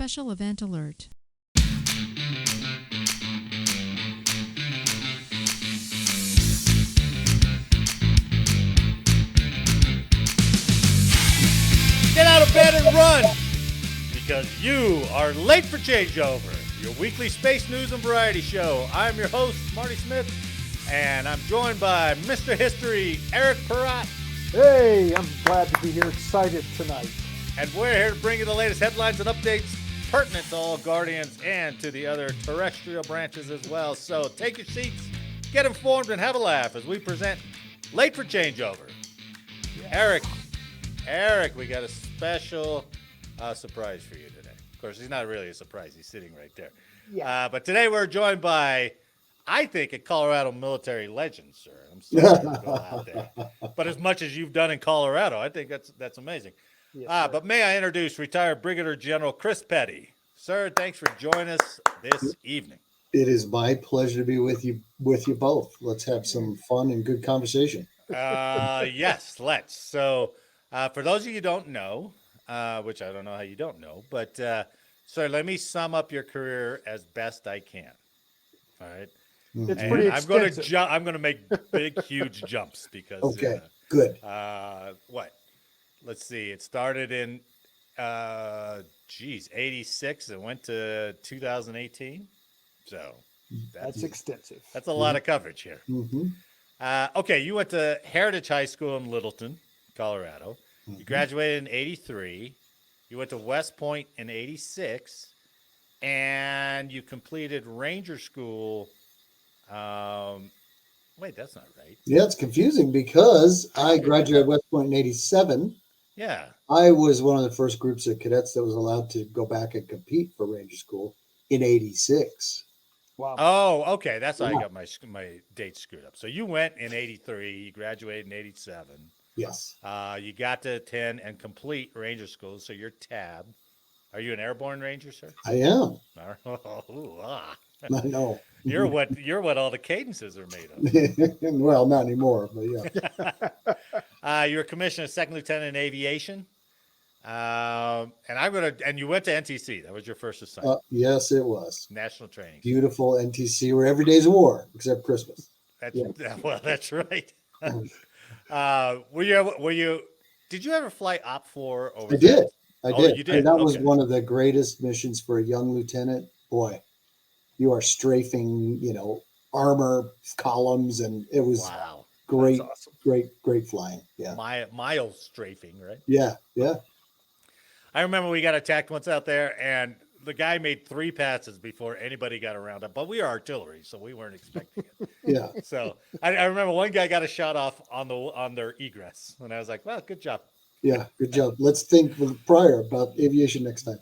special event alert. Get out of bed and run, because you are late for Changeover, your weekly space news and variety show. I'm your host, Marty Smith, and I'm joined by Mr. History, Eric Perrott. Hey, I'm glad to be here, excited tonight. And we're here to bring you the latest headlines and updates pertinent to all Guardians and to the other terrestrial branches as well. So take your seats, get informed, and have a laugh as we present Late for Changeover. Yes. Eric, we got a special surprise for you today. Of course, he's not really a surprise. He's sitting right there. Yeah. But today we're joined by, I think, a Colorado military legend, sir. I'm sorry to go out there. But as much as you've done in Colorado, I think that's amazing. Yes, but may I introduce retired Brigadier General Chris Petty. Sir, thanks for joining us this evening. It is my pleasure to be with you both. Let's have some fun and good conversation. Yes, let's. So, for those of you who don't know, which I don't know how you don't know, but sir, let me sum up your career as best I can. All right. It's pretty extensive. I'm going to make big, huge jumps because. Okay. Good. What? Let's see. It started in, 86 and went to 2018. So that's extensive. That's a lot of coverage here. Mm-hmm. Okay. You went to Heritage High School in Littleton, Colorado. You graduated in 83. You went to West Point in 86. And you completed Ranger School. Wait, that's not right. Yeah, it's confusing because I graduated West Point in 87. Yeah. I was one of the first groups of cadets that was allowed to go back and compete for Ranger School in 86. Wow. Oh, okay. That's how I got my dates screwed up. So you went in 83. You graduated in 87. Yes. You got to attend and complete Ranger School. So you're TAB. Are you an airborne ranger, sir? I am. I know. You're what all the cadences are made of. Well, not anymore, but yeah. You're commissioned as second lieutenant in aviation. And you went to NTC. That was your first assignment. Yes, it was. National training. Beautiful NTC, where every day's a war except Christmas. Well, that's right. Did you ever fly Op 4 over? I did. You did. And that was one of the greatest missions for a young lieutenant. Boy, you are strafing, armor columns, and it was great, awesome. great flying. Yeah. Mile strafing, right? Yeah. I remember we got attacked once out there, and the guy made 3 passes before anybody got around him. But we are artillery, so we weren't expecting it. Yeah. So I remember one guy got a shot off on their egress, and I was like, "Well, good job." Yeah, good job. Let's think prior about aviation next time.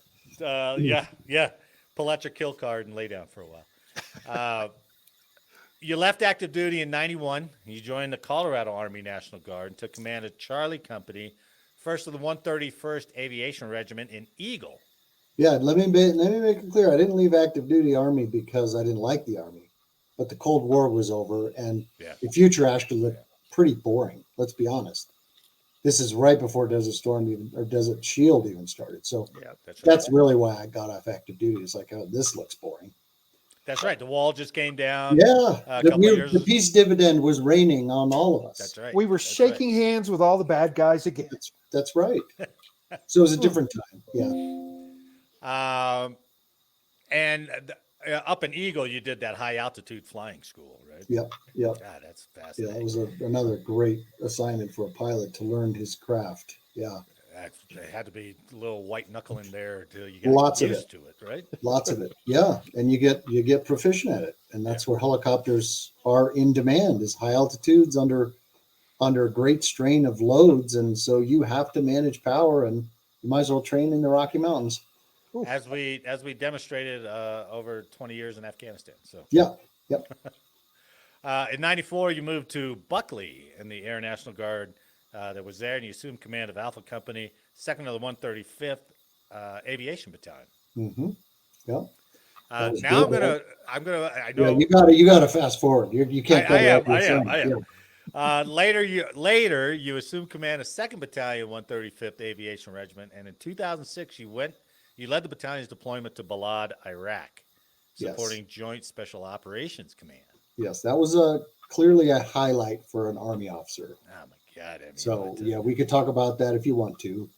Yeah. Pull out your kill card and lay down for a while. You left active duty in 91. You joined the Colorado Army National Guard and took command of Charlie Company, 1st of the 131st Aviation Regiment in Eagle. Yeah, let me make it clear. I didn't leave active duty Army because I didn't like the Army, but the Cold War was over, and the future actually looked pretty boring. Let's be honest. This is right before Desert Storm or Desert Shield even started. So that's really why I got off active duty. It's like, oh, this looks boring. That's right. The wall just came down. Yeah. The peace dividend was raining on all of us. That's right. We were shaking hands with all the bad guys again. That's right. So it was a different time. Yeah. And up in Eagle, you did that high altitude flying school, right? Yep. God, that's fascinating. Yeah, it was another great assignment for a pilot to learn his craft. Yeah. It had to be a little white knuckle in there until you got used to it, right? Lots of it. Yeah. And you get proficient at it. And that's where helicopters are in demand, is high altitudes under great strain of loads. And so you have to manage power, and you might as well train in the Rocky Mountains. As we demonstrated over 20 years in Afghanistan. So Yep. In 94, you moved to Buckley in the Air National Guard that was there, and you assumed command of Alpha Company, 2nd of the 135th Aviation Battalion. Mm-hmm. Yeah. Now good, I know. Yeah, you gotta fast forward. You can't. I am. Later, you assumed command of 2nd Battalion, 135th Aviation Regiment, and in 2006, you went You led the battalion's deployment to Balad, Iraq, Yes. supporting Joint Special Operations Command. Yes, that was clearly a highlight for an Army officer. Oh my God! I mean, So yeah, we could talk about that if you want to.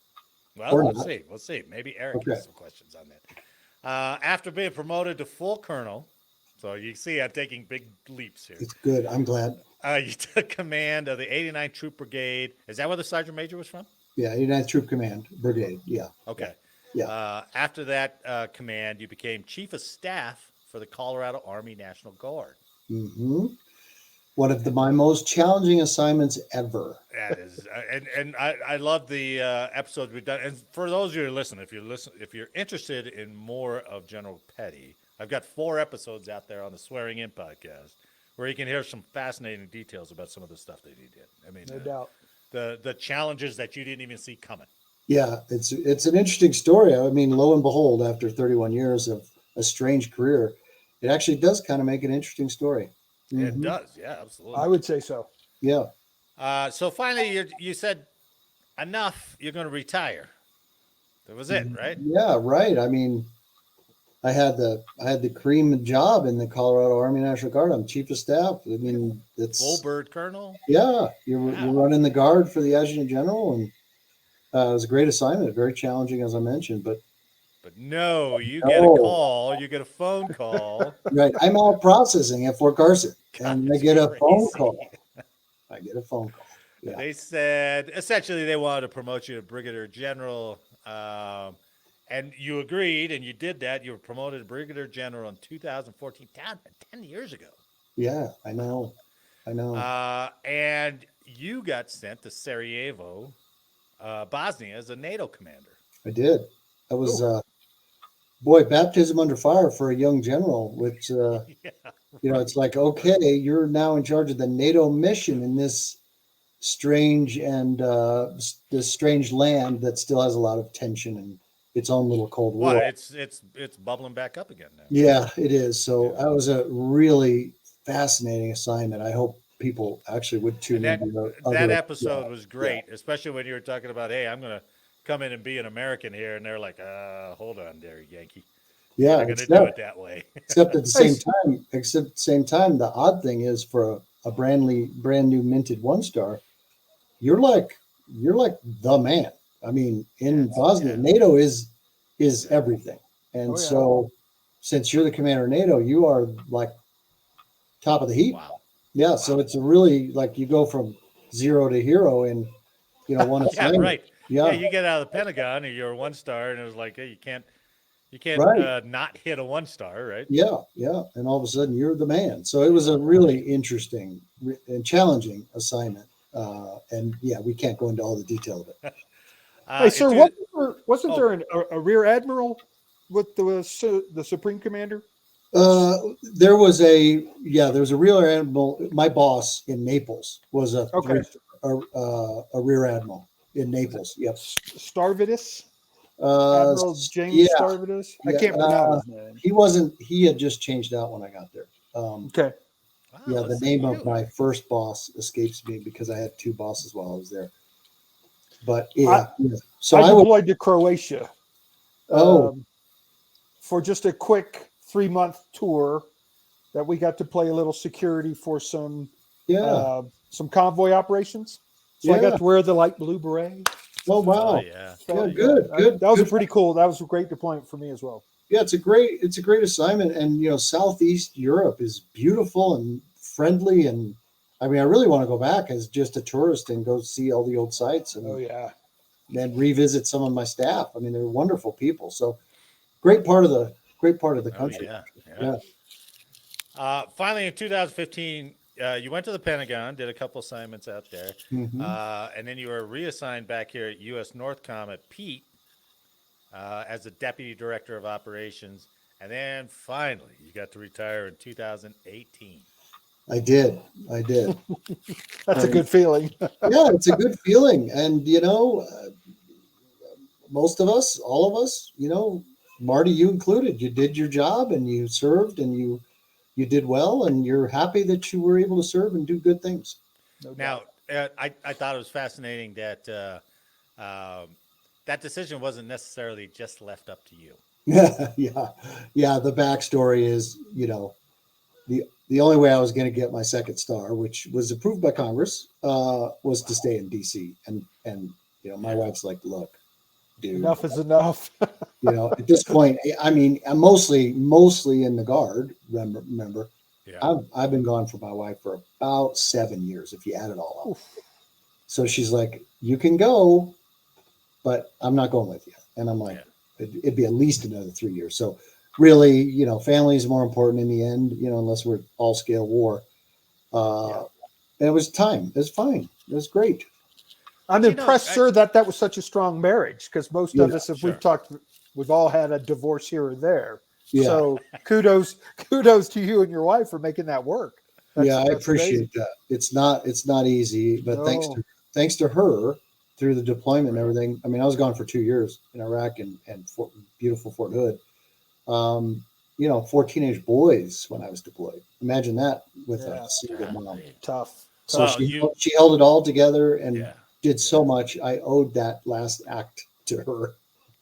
Well, or we'll not. see. We'll see. Maybe Eric Okay. has some questions on that. After being promoted to full colonel, so you see, I'm taking big leaps here. It's good. I'm glad. You took command of the 89th Troop Brigade. Is that where the Sergeant Major was from? Yeah, 89th Troop Command Brigade. Yeah. Okay. Yeah. After that command, you became Chief of Staff for the Colorado Army National Guard. Mm-hmm. One of my most challenging assignments ever. That is, and I love the episodes we've done. And for those of you who listen, if you're interested in more of General Petty, I've got 4 episodes out there on the Swearing In podcast where you can hear some fascinating details about some of the stuff that he did. I mean, No doubt. The challenges that you didn't even see coming. Yeah, it's an interesting story. I mean, lo and behold, after 31 years of a strange career, it actually does kind of make an interesting story. It does, yeah, absolutely. I would say so. Yeah. So finally, you said enough. You're going to retire. That was it, right? Yeah, right. I mean, I had the cream job in the Colorado Army National Guard. I'm Chief of Staff. I mean, it's Full bird colonel. Yeah, you're running the guard for the Adjutant General, and it was a great assignment. Very challenging, as I mentioned, but no, you get a call. You get a phone call. Right, I'm out processing at Fort Carson, and I get a phone crazy. call. I get a phone call. Yeah. They said essentially they wanted to promote you to Brigadier General, and you agreed, and you did that. You were promoted to Brigadier General in 2014, 10 years ago. Yeah, I know. And you got sent to Sarajevo, Bosnia, as a NATO commander. I did. That was baptism under fire for a young general, which it's like, okay, you're now in charge of the NATO mission in this strange and this strange land that still has a lot of tension and its own little Cold War. Well, it's bubbling back up again now. Yeah, it is. So that was a really fascinating assignment. I hope people actually would tune in. That episode was great, especially when you were talking about, hey, I'm going to come in and be an American here, and they're like, hold on there, Yankee. Yeah, I'm going to do it that way. except at the same time, the odd thing is for a brand new minted 1-star, you're like the man. I mean, in Bosnia, NATO is everything, and so since you're the commander of NATO, you are like top of the heap. Wow. Yeah, so it's a really like you go from zero to hero in one assignment. Right. Yeah, you get out of the Pentagon and you're a 1-star, and it was like, hey, you can't not hit a 1-star, right? Yeah, and all of a sudden you're the man. So it was a really interesting and challenging assignment, and we can't go into all the detail of it. Hey, sir, wasn't there a rear admiral with the Supreme Commander? There was a rear admiral. My boss in Naples was a rear admiral in Naples. Yep. Starvidus? Admiral James Starvidus? I can't pronounce his name. He wasn't. He had just changed out when I got there. Okay. Wow, the name of my first boss escapes me because I had 2 bosses while I was there. But so I deployed to Croatia. Oh. For just a quick 3-month tour that we got to play a little security for some convoy operations. So I got to wear the light blue beret. Oh wow! Good. That was pretty cool. That was a great deployment for me as well. Yeah, it's a great assignment, and Southeast Europe is beautiful and friendly, and I mean, I really want to go back as just a tourist and go see all the old sites, and then revisit some of my staff. I mean, they're wonderful people. So great part of the country. Finally, in 2015. You went to the Pentagon, did a couple assignments out there, and then you were reassigned back here at U.S. Northcom at Pete as the Deputy Director of Operations, and then finally you got to retire in 2018. I did. That's a good feeling. Yeah, it's a good feeling, and most of us, all of us, Marty, you included, you did your job and you served and you did well, and you're happy that you were able to serve and do good things. Now, I thought it was fascinating that that decision wasn't necessarily just left up to you. Yeah. The backstory is, the only way I was going to get my second star, which was approved by Congress, was to stay in DC. And my wife's like, look, dude, Enough is enough. at this point, I mean, I'm mostly in the Guard. Remember, Yeah. I've been gone for my wife for about 7 years, if you add it all up. Oof. So she's like, you can go, but I'm not going with you. And I'm like, it'd be at least another 3 years. So really, family is more important in the end, unless we're all scale war. And it was time. It was fine. It was great. I'm impressed, sir, that was such a strong marriage, because most of us, if we've talked, we've all had a divorce here or there. Yeah. So kudos to you and your wife for making that work. I appreciate that. It's not easy, but thanks to her through the deployment and everything. I mean, I was gone for 2 years in Iraq and beautiful Fort Hood. 4 teenage boys when I was deployed. Imagine that with a single mom. Tough. So she held it all together and did so much. I owed that last act to her.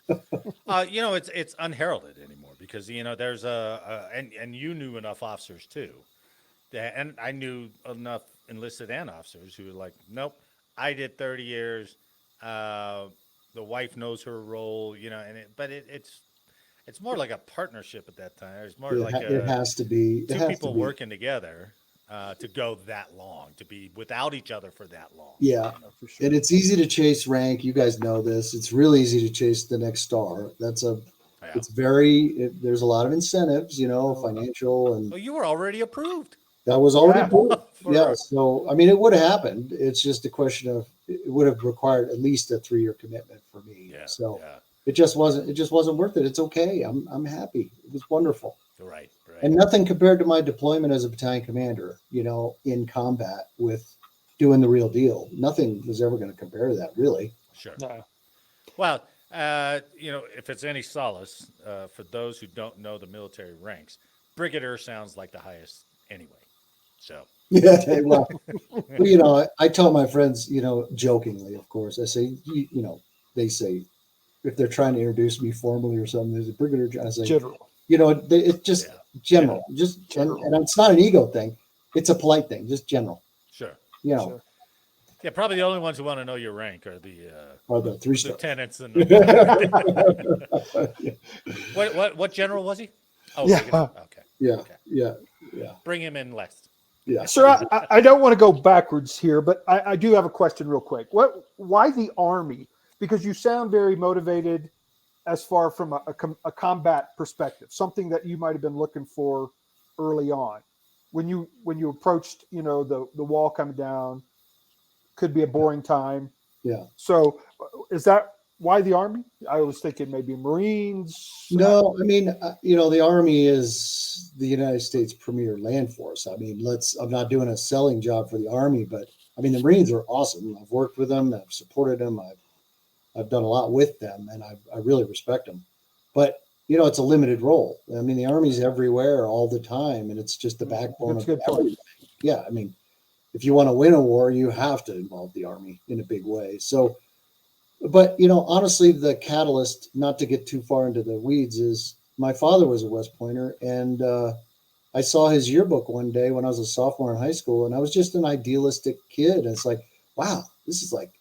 It's unheralded anymore because there's and you knew enough officers too, and I knew enough enlisted and officers who were like, nope, I did 30 years. The wife knows her role, but it's more like a partnership at that time. It's more it has to be two people working together to go that long, to be without each other for that long. Yeah, for sure. And it's easy to chase rank. You guys know this. It's really easy to chase the next star. It's there's a lot of incentives, financial and. Well, you were already approved. That was already approved. So I mean, it would have happened. It's just a question of it would have required at least a 3-year commitment for me. It just wasn't worth it. It's okay. I'm happy. It was wonderful. Right. And nothing compared to my deployment as a battalion commander, in combat with doing the real deal. Nothing was ever going to compare to that, really. Sure. No. Well, if it's any solace for those who don't know the military ranks, brigadier sounds like the highest anyway. So. Yeah, well, I tell my friends, jokingly, of course, I say, they say, if they're trying to introduce me formally or something, there's a brigadier. I say, general. It's just general, just general. And it's not an ego thing; it's a polite thing, just general. Sure. Sure. Yeah, probably the only ones who want to know your rank are the 3-star lieutenants and. What general was he? Oh, okay. Yeah. Bring him in next. Yeah, sir. I don't want to go backwards here, but I do have a question real quick. Why the Army? Because you sound very motivated as far from a combat perspective, something that you might have been looking for early on. When you approached, the wall coming down, could be a boring time. Yeah. So is that why the Army? I was thinking maybe Marines. No, I mean, the Army is the United States premier land force. I mean, I'm not doing a selling job for the Army, but I mean, the Marines are awesome. I've worked with them. I've supported them. I've done a lot with them, and I really respect them. But it's a limited role. I mean, the Army's everywhere all the time, and it's just the backbone of everything. Yeah, I mean, if you want to win a war, you have to involve the Army in a big way. So, but honestly, the catalyst, not to get too far into the weeds, is my father was a West Pointer, and I saw his yearbook one day when I was a sophomore in high school, and I was just an idealistic kid. And it's like, wow, this is like.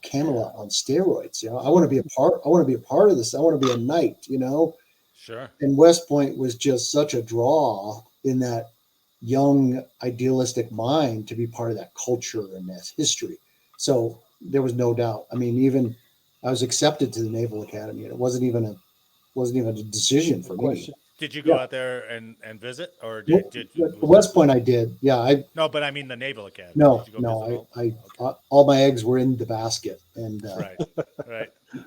Camelot on steroids. I want to be a part. I want to be a part of this. I want to be a knight. Sure. And West Point was just such a draw in that young idealistic mind to be part of that culture and that history. So there was no doubt. I mean, even I was accepted to the Naval Academy, and it wasn't even a decision for me. Did you go out there and visit, or did West Point? I did. Yeah, No, but I mean the Naval Academy. No. I all my eggs were in the basket, and right,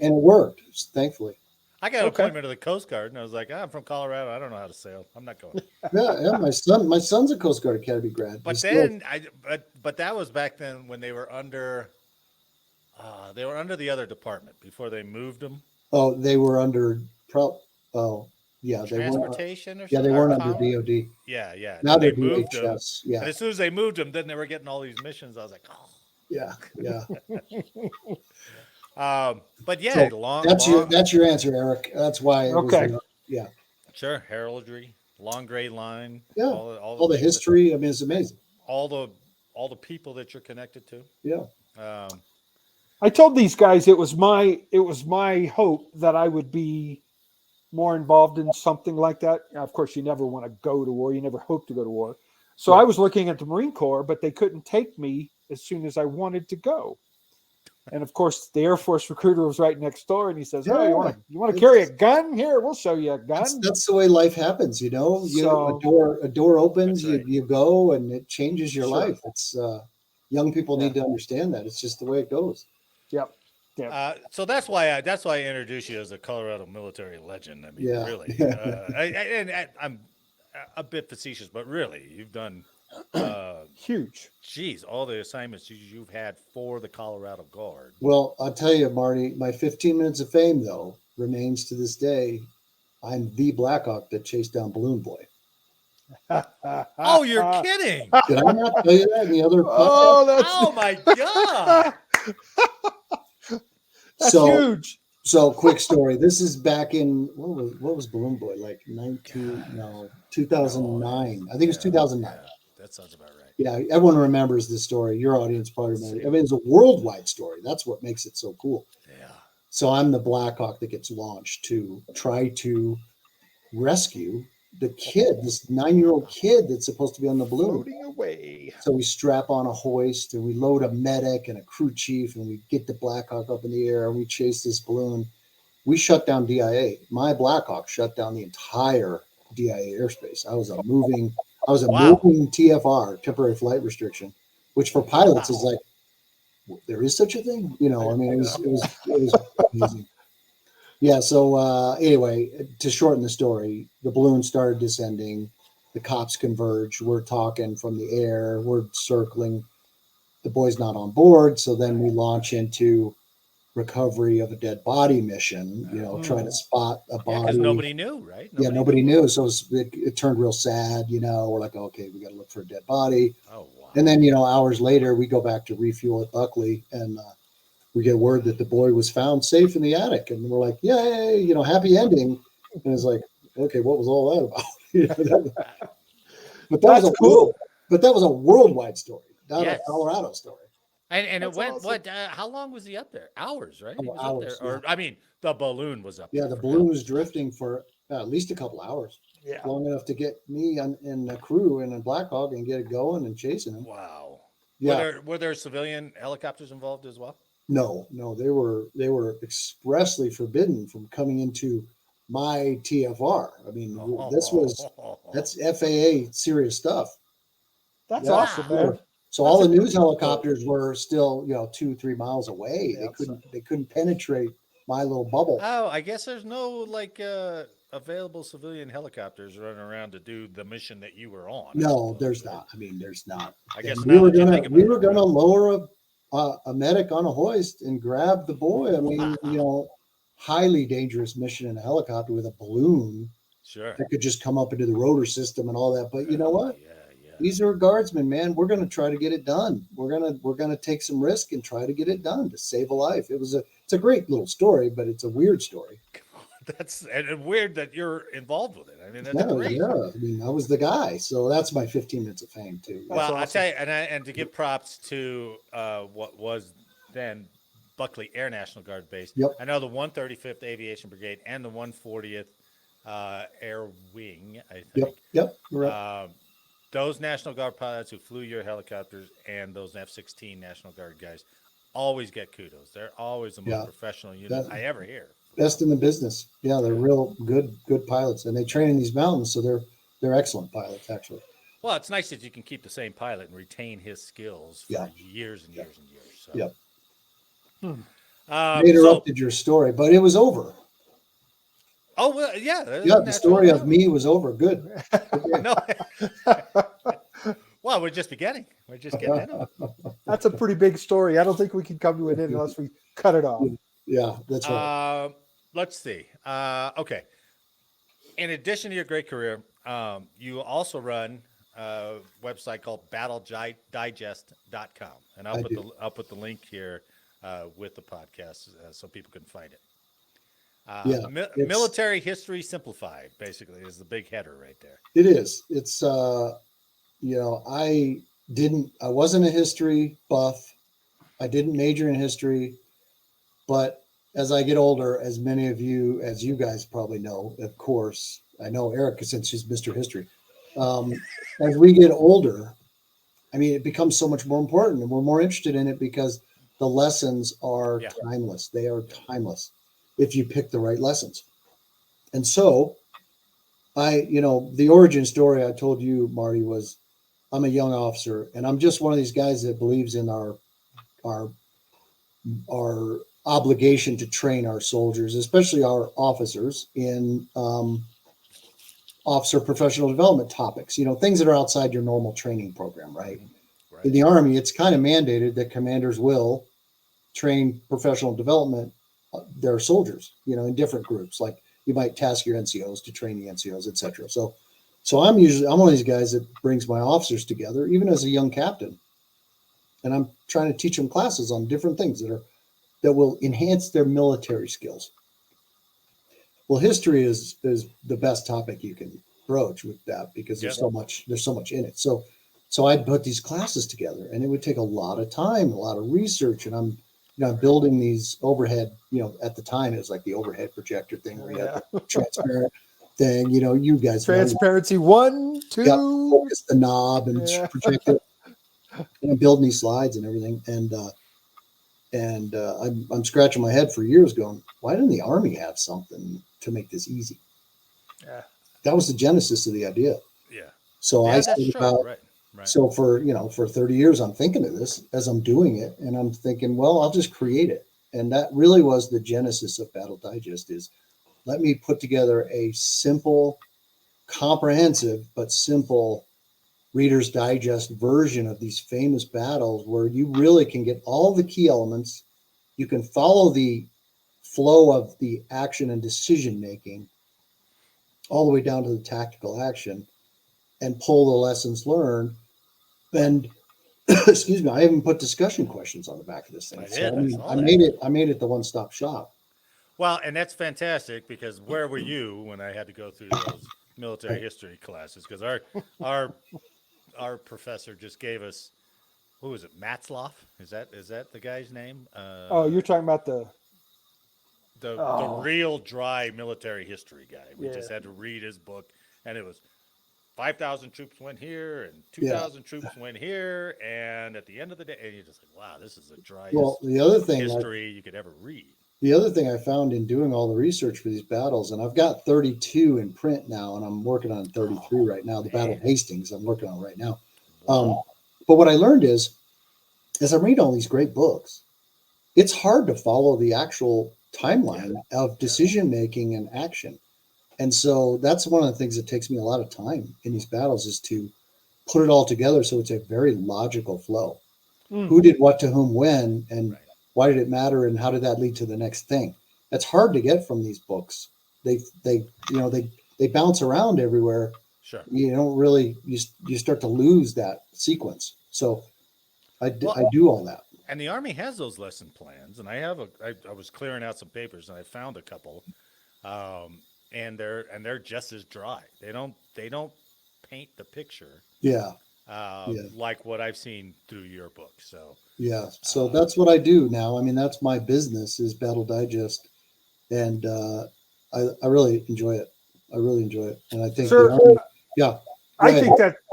and it worked, thankfully. I got an appointment to the Coast Guard, and I was like, I'm from Colorado. I don't know how to sail. I'm not going. Yeah. My son's a Coast Guard Academy grad. But then but that was back then when they were under the other department before they moved them. Oh, they were under yeah, transportation or something. Yeah, they weren't under DOD. Yeah. Now they they're moved DHS. them. Yeah. And as soon as they moved them, then they were getting all these missions. I was like, oh. Yeah. But yeah, So that's your answer, Eric. That's why it was Okay. yeah. sure, heraldry, long gray line, Yeah. all All the things history. I mean, it's amazing. all the people that you're connected to. Yeah. Um, I told these guys it was my hope that I would be more involved in something like that. Now, of course, you never want to go to war. You never hope to go to war. So Right. I was looking at the Marine Corps, but they couldn't take me as soon as I wanted to go. And of course, the Air Force recruiter was right next door, and he says, "Oh, Yeah. you want to carry a gun? Here, we'll show you a That's, gun." that's the way life happens, you know. So A door opens, That's right. you go, and it changes your Sure. life. It's young people need to understand that. It's just the way it goes. yep, yep. so that's why I introduced you as a Colorado military legend. I mean, Yeah. really, I'm a bit facetious, but really, you've done, Huge. geez, all the assignments you've had for the Colorado Guard. Well, I'll tell you, Marty, my 15 minutes of fame though remains to this day. I'm the Blackhawk that chased down Balloon Boy. Oh, you're kidding! Did I not tell you that in the other podcast? Oh, that's Oh my god! that's So- huge. So, quick story. This is back in what was Balloon Boy like? 2009. I think it was 2009. Yeah, that sounds about right. Yeah, everyone remembers this story. Your audience probably remembers. I mean, it's a worldwide story. That's what makes it so cool. Yeah. So I'm the Blackhawk that gets launched to try to rescue the kid, this 9-year-old kid that's supposed to be on the balloon. Floating away. So we strap on a hoist and we load a medic and a crew chief and we get the Blackhawk up in the air and we chase this balloon. We shut down DIA. My Blackhawk shut down the entire DIA airspace. I was a moving TFR, temporary flight restriction, which for pilots is like, there is such a thing, you know. I mean, it was amazing. Yeah. So anyway, to shorten the story, the balloon started descending. The cops converge. We're talking from the air. We're circling. The boy's not on board. So then we launch into recovery of a dead body mission. You know, trying to spot a body. Because nobody knew, right? Nobody knew. So it turned real sad. You know, we're like, okay, we got to look for a dead body. Oh wow. And then, you know, hours later, we go back to refuel at Buckley and we get word that the boy was found safe in the attic. And we're like, yay, you know, happy ending. And it's like, okay, what was all that about? But that was cool. But that was a worldwide story, not Yes. a Colorado story. And it That's went, awesome. what, how long was he up there? Hours, right? Oh, He was hours, up there. Or, I mean, the balloon was up Yeah, there. the for balloon hours. was drifting for at least a couple hours, Yeah. long enough to get me and the crew in a Blackhawk and get it going and chasing him. Wow. Yeah. Were there civilian helicopters involved as well? No, they were expressly forbidden from coming into my TFR. I mean, that's FAA serious stuff. That's Yeah. awesome, man. So all the news helicopters were still, you know, 2-3 miles away. Yeah, They couldn't penetrate my little bubble. Oh, I guess there's no like available civilian helicopters running around to do the mission that you were on. I No, suppose, there's right? not. I mean, there's not. I guess And now that you think about we it, were gonna lower a medic on a hoist and grab the boy. I mean, you know, highly dangerous mission in a helicopter with a balloon Sure. that could just come up into the rotor system and all that. But you know what? Yeah. These are guardsmen, man. We're going to try to get it done. We're going to take some risk and try to get it done to save a life. It's a great little story, but it's a weird story. That's and weird that you're involved with it. I mean, that's Yeah, great. yeah. I mean, I was the guy, so that's my 15 minutes of fame too. Well, I awesome. tell you, and to give props to what was then Buckley Air National Guard base. Yep. I know the 135th Aviation Brigade and the 140th Air Wing. I think. Yep. Right. Those National Guard pilots who flew your helicopters and those F-16 National Guard guys always get kudos. They're always the most professional unit I ever hear. Best in the business. Yeah, they're real good pilots, and they train in these mountains, so they're excellent pilots actually. Well, it's nice that you can keep the same pilot and retain his skills for years and years and years. So. Yep. I Interrupted your story, but it was over. Oh well, yeah. Yeah, the story of me was over. Good. No. Well, we're just beginning. We're just getting into it. That's a pretty big story. I don't think we can come to an end unless we cut it off. Yeah, that's right. Let's see. Okay. In addition to your great career, you also run a website called battledigest.com. And I'll put the link here with the podcast so people can find it. Yeah, Military History Simplified, basically, is the big header right there. it is. It's I wasn't a history buff. I didn't major in history, but as I get older, as many of you, as you guys probably know, of course, I know Erica since she's Mr. History. As we get older, I mean, it becomes so much more important, and we're more interested in it because the lessons are timeless. They are timeless if you pick the right lessons. And so, the origin story I told you, Marty, was I'm a young officer, and I'm just one of these guys that believes in our obligation to train our soldiers, especially our officers, in officer professional development topics, things that are outside your normal training program, right? Right. In the Army, it's kind of mandated that commanders will train professional development their soldiers, in different groups. Like you might task your NCOs to train the NCOs, et cetera. So I'm one of these guys that brings my officers together, even as a young captain, and I'm trying to teach them classes on different things that will enhance their military skills. Well, history is the best topic you can broach with that because there's so much in it. So I'd put these classes together, and it would take a lot of time, a lot of research, and I'm building these overhead. At the time it was like the overhead projector thing where you had the transparent thing. You guys transparency 1, 2. Focus the knob and project it. And I'm building these slides and everything, and I'm scratching my head for years, going, why didn't the Army have something to make this easy? Yeah, that was the genesis of the idea. Yeah. So I said about. Right. So for 30 years, I'm thinking of this as I'm doing it, and I'm thinking, well, I'll just create it. And that really was the genesis of Battle Digest, is let me put together a simple, comprehensive, but simple Reader's Digest version of these famous battles where you really can get all the key elements. You can follow the flow of the action and decision making all the way down to the tactical action and pull the lessons learned. And excuse me, I even put discussion questions on the back of this thing. I made it the one-stop shop. Well, and that's fantastic because where were you when I had to go through those military history classes? Because our professor just gave us, who was it, Matzloff? Is that the guy's name? You're talking about the real dry military history guy. We just had to read his book, and it was 5,000 troops went here and 2,000 troops went here, and at the end of the day, and you're just like, wow, this is the driest history you could ever read. The other thing I found in doing all the research for these battles, and I've got 32 in print now, and I'm working on 33 right now. The Battle of Hastings I'm working on right now. But what I learned is, as I'm reading all these great books, it's hard to follow the actual timeline of decision making and action. And so that's one of the things that takes me a lot of time in these battles, is to put it all together so it's a very logical flow. Who did what to whom when, and why did it matter, and how did that lead to the next thing? That's hard to get from these books. They bounce around everywhere. Sure. You don't really you start to lose that sequence. So I do all that. And the Army has those lesson plans, and I was clearing out some papers, and I found a couple. And they're just as dry. They don't paint the picture. Like what I've seen through your book. So that's what I do now. I mean, that's my business, is Battle Digest, and I really enjoy it. And I think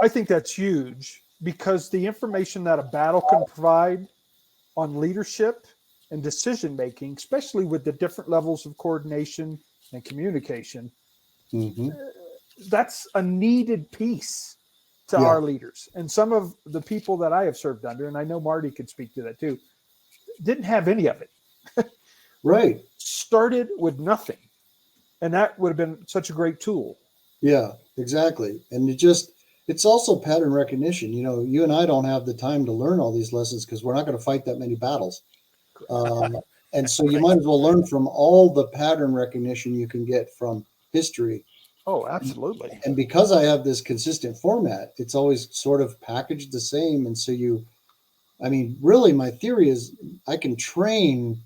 I think that's huge, because the information that a battle can provide on leadership and decision making, especially with the different levels of coordination and communication, that's a needed piece to our leaders. And some of the people that I have served under, and I know Marty could speak to that too, didn't have any of it. Right. Started with nothing. And that would have been such a great tool. Yeah, exactly. And it's also pattern recognition. You and I don't have the time to learn all these lessons because we're not going to fight that many battles. And so you might as well learn from all the pattern recognition you can get from history. Oh, absolutely. And because I have this consistent format, it's always sort of packaged the same. And so I mean, really, my theory is I can train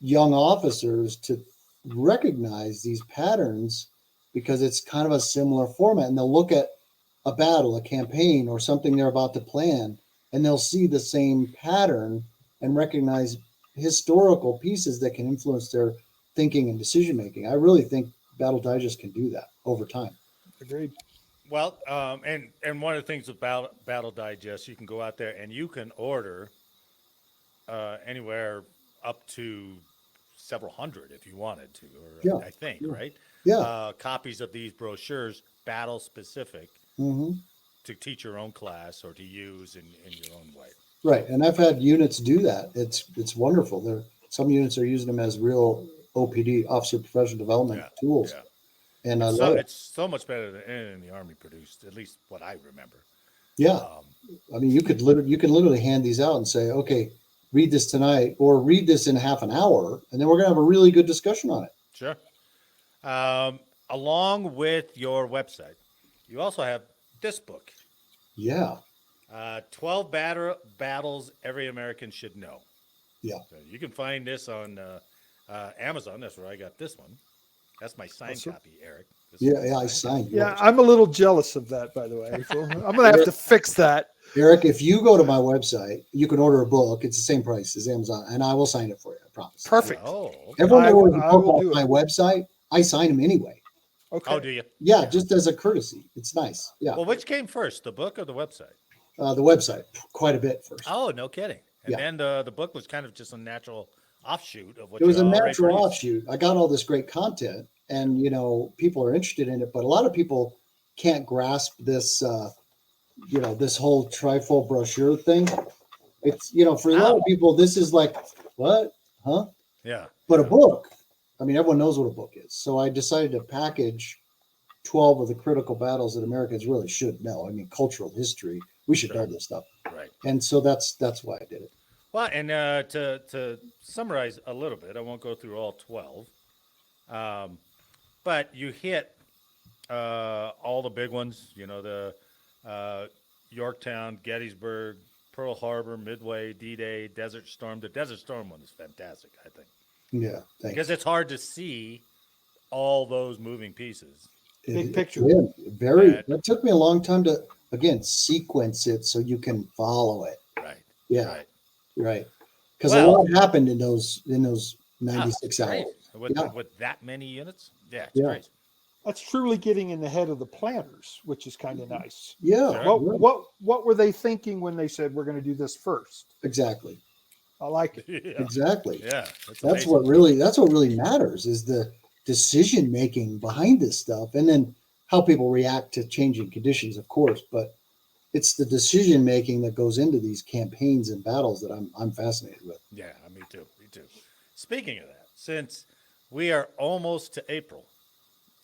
young officers to recognize these patterns because it's kind of a similar format, and they'll look at a battle, a campaign, or something they're about to plan, and they'll see the same pattern and recognize historical pieces that can influence their thinking and decision making. I really think Battle Digest can do that over time. Agreed. Well, and one of the things about Battle Digest, you can go out there and you can order anywhere up to several hundred if you wanted to, or Yeah, I think, yeah. right? Yeah. Copies of these brochures, battle specific, Hmm. to teach your own class or to use in your own way. Right. And I've had units do that. It's wonderful. Some units are using them as real OPD, officer professional development Yeah, tools. yeah. And I love it. It's so much better than anything the Army produced, at least what I remember. Yeah. Um, I mean, you can literally hand these out and say, okay, read this tonight or read this in half an hour, and then we're going to have a really good discussion on it. Sure. Along with your website, you also have this book, Yeah. 12 Battles Every American Should Know. Yeah. So you can find this on Amazon. That's where I got this one. That's my signed Awesome. copy, Eric. This Yeah. is Yeah. I mine. signed Yeah, yours. I'm a little jealous of that, by the way. So I'm gonna have to fix that. Eric, if you go to my website, you can order a book. It's the same price as Amazon, and I will sign it for you. I promise. Perfect. Oh, okay. Everyone that orders a I book will off do it. my website, I sign them anyway. Okay. Oh, do you? Yeah, just as a courtesy. It's nice. Yeah. Well, which came first, the book or the website? The website, quite a bit first. Oh, no kidding. And Yeah. then the book was kind of just a natural offshoot of what It was you a already natural produced. offshoot. I got all this great content, and people are interested in it, but a lot of people can't grasp this. This whole trifold brochure thing. It's for a lot of people, this is like, what, huh? Yeah. But a yeah. book, I mean, everyone knows what a book is. So I decided to package 12 of the critical battles that Americans really should know. I mean, cultural history. We should know this stuff. Right. And so that's why I did it. Well, and to summarize a little bit, I won't go through all 12, but you hit all the big ones. The Yorktown, Gettysburg, Pearl Harbor, Midway, D-Day, Desert Storm. The Desert Storm one is fantastic, I think, Yeah, thanks. because it's hard to see all those moving pieces. Big picture. Yeah, very. And- That took me a long time to sequence it so you can follow it. Right. Yeah, Right. because Well- a lot happened in those 96 It's hours. crazy. Yeah. With that many units? Yeah, it's Yeah. crazy. That's truly getting in the head of the planners, which is kind of nice. Yeah, Sure. What were they thinking when they said we're going to do this first? exactly, I like it. Yeah. exactly. Yeah. That's amazing. what really matters is the decision making behind this stuff, and then how people react to changing conditions, of course. But it's the decision making that goes into these campaigns and battles that I'm fascinated with. Yeah, me too. Me too. Speaking of that, since we are almost to April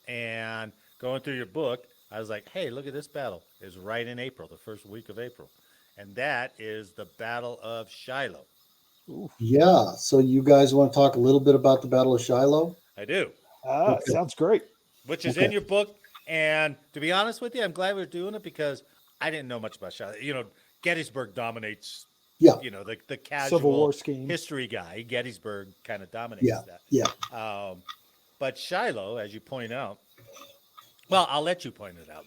and going through your book, I was like, hey, look at this battle. It's right in April, the first week of April. And that is the Battle of Shiloh. Yeah. So you guys want to talk a little bit about the Battle of Shiloh? I do, Sounds great. which is Okay. in your book. And to be honest with you, I'm glad we're doing it because I didn't know much about Shiloh. Gettysburg dominates, Yeah. the casual Civil War scheme. history guy. Gettysburg kind of dominates Yeah. that. Yeah. But Shiloh, as you point out, well, I'll let you point it out.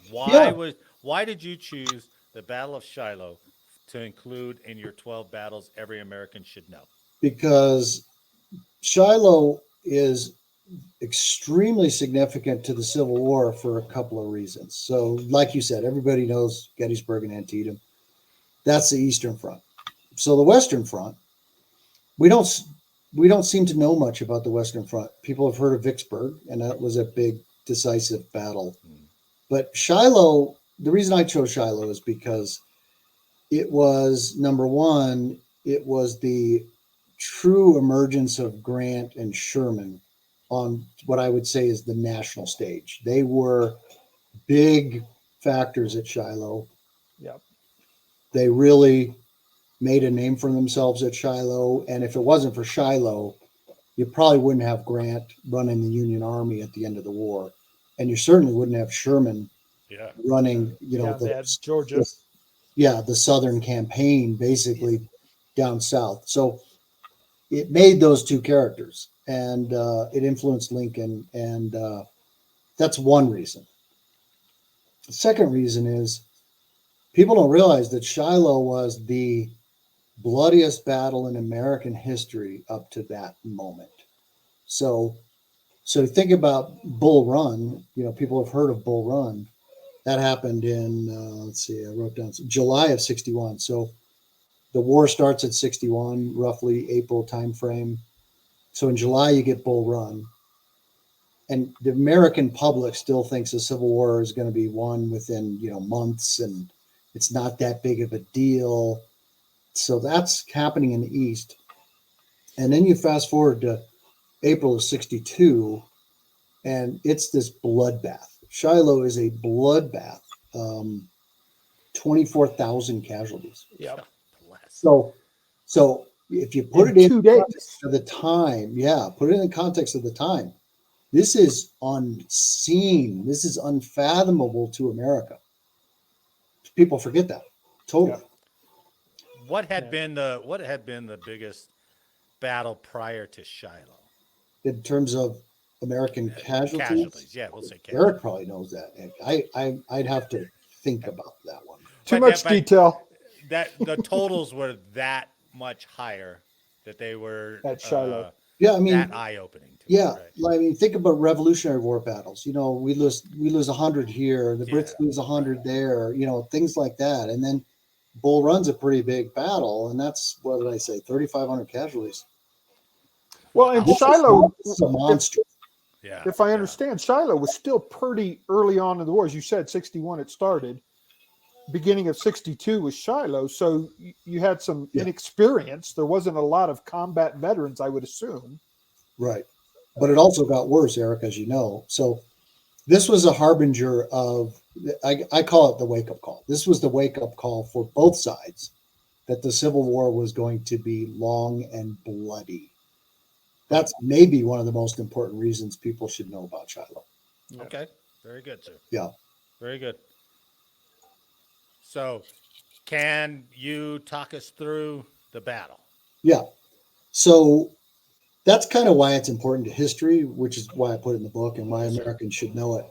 Why did you choose the Battle of Shiloh to include in your 12 battles every American should know? Because Shiloh is extremely significant to the Civil War for a couple of reasons. So, like you said, everybody knows Gettysburg and Antietam. That's the Eastern Front. So the Western Front, we don't seem to know much about the Western Front. People have heard of Vicksburg, and that was a big decisive battle. But Shiloh, the reason I chose Shiloh is because it was, number one, it was the true emergence of Grant and Sherman on what I would say is the national stage. They were big factors at Shiloh. Yep. They really made a name for themselves at Shiloh. And if it wasn't for Shiloh, you probably wouldn't have Grant running the Union Army at the end of the war. And you certainly wouldn't have Sherman running, They had Georgia. the Southern campaign, basically down south. So it made those two characters, and it influenced Lincoln, and that's one reason. The second reason is people don't realize that Shiloh was the bloodiest battle in American history up to that moment. So think about Bull Run. People have heard of Bull Run. That happened in let's see, I wrote down July of '61. So the war starts at '61, roughly April timeframe. So in July you get Bull Run, and the American public still thinks the Civil War is going to be won within months, and it's not that big of a deal. So that's happening in the East. And then you fast forward to April of '62, and it's this bloodbath. Shiloh is a bloodbath. 24,000 casualties. Yeah. So if you put In it in 2 days. context of the time, put it in context of the time. This is unseen. This is unfathomable to America. People forget that totally. Yeah. What had been the biggest battle prior to Shiloh in terms of American casualties? Casualties, yeah, we'll say casualties. Eric probably knows that. I'd have to think about that one. Too much detail. That the totals were that much higher that they were At Shiloh. Yeah, I mean, that eye-opening. Yeah, right? I mean, think about Revolutionary War battles. We lose 100 here, the Brits lose 100 there. Things like that. And then Bull Run's a pretty big battle, and that's, what did I say, 3,500 casualties. Well, and Shiloh, is a monster. If I understand, Shiloh was still pretty early on in the war. As you said, '61 it started. Beginning of '62 was Shiloh, so you had some inexperience. There wasn't a lot of combat veterans, I would assume. Right. But it also got worse, Eric, as you know. So this was a harbinger of, I call it the wake-up call. This was the wake-up call for both sides that the Civil War was going to be long and bloody. That's maybe one of the most important reasons people should know about Shiloh. Okay. Very good, sir. Yeah. Very good. So can you talk us through the battle? Yeah. So that's kind of why it's important to history, which is why I put it in the book and why Americans should know it.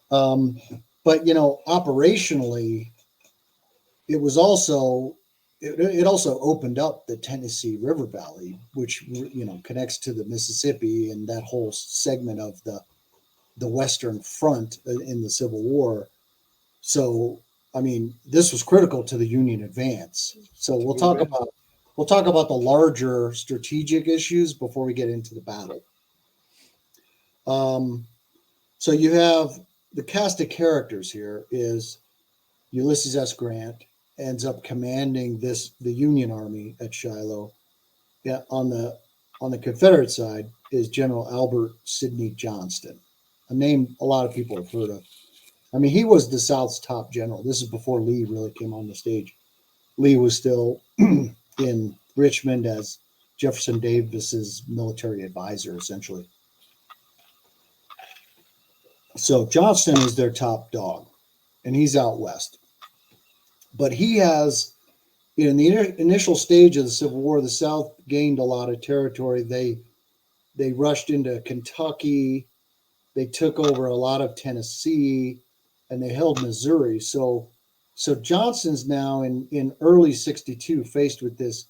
But operationally, it was also it also opened up the Tennessee River Valley, which connects to the Mississippi and that whole segment of the Western Front in the Civil War. So I mean, this was critical to the Union advance. So we'll talk about the larger strategic issues before we get into the battle. So you have the cast of characters here is Ulysses S. Grant ends up commanding the Union Army at Shiloh. Yeah, on the Confederate side is General Albert Sidney Johnston, a name a lot of people have heard of. I mean, he was the South's top general. This is before Lee really came on the stage. Lee was still in Richmond as Jefferson Davis's military advisor, essentially. So Johnston is their top dog, and he's out west. But he has, in the initial stage of the Civil War, the South gained a lot of territory. They rushed into Kentucky. They took over a lot of Tennessee, and they held Missouri. So Johnston's now in early '62 faced with this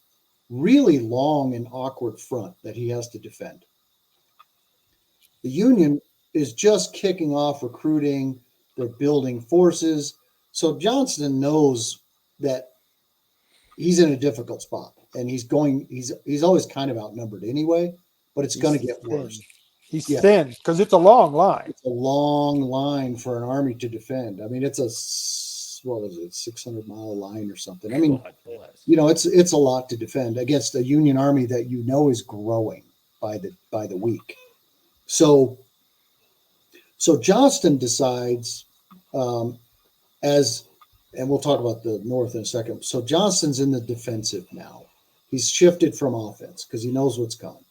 really long and awkward front that he has to defend. The Union is just kicking off recruiting. They're building forces. So Johnston knows that he's in a difficult spot, and he's always kind of outnumbered anyway, but it's going to get worse. He's thin because it's a long line. It's a long line for an army to defend. I mean, it's a 600-mile line or something. I mean, it's a lot to defend against a Union army that is growing by the week. So Johnston decides, and we'll talk about the North in a second. So Johnston's in the defensive now. He's shifted from offense because he knows what's coming.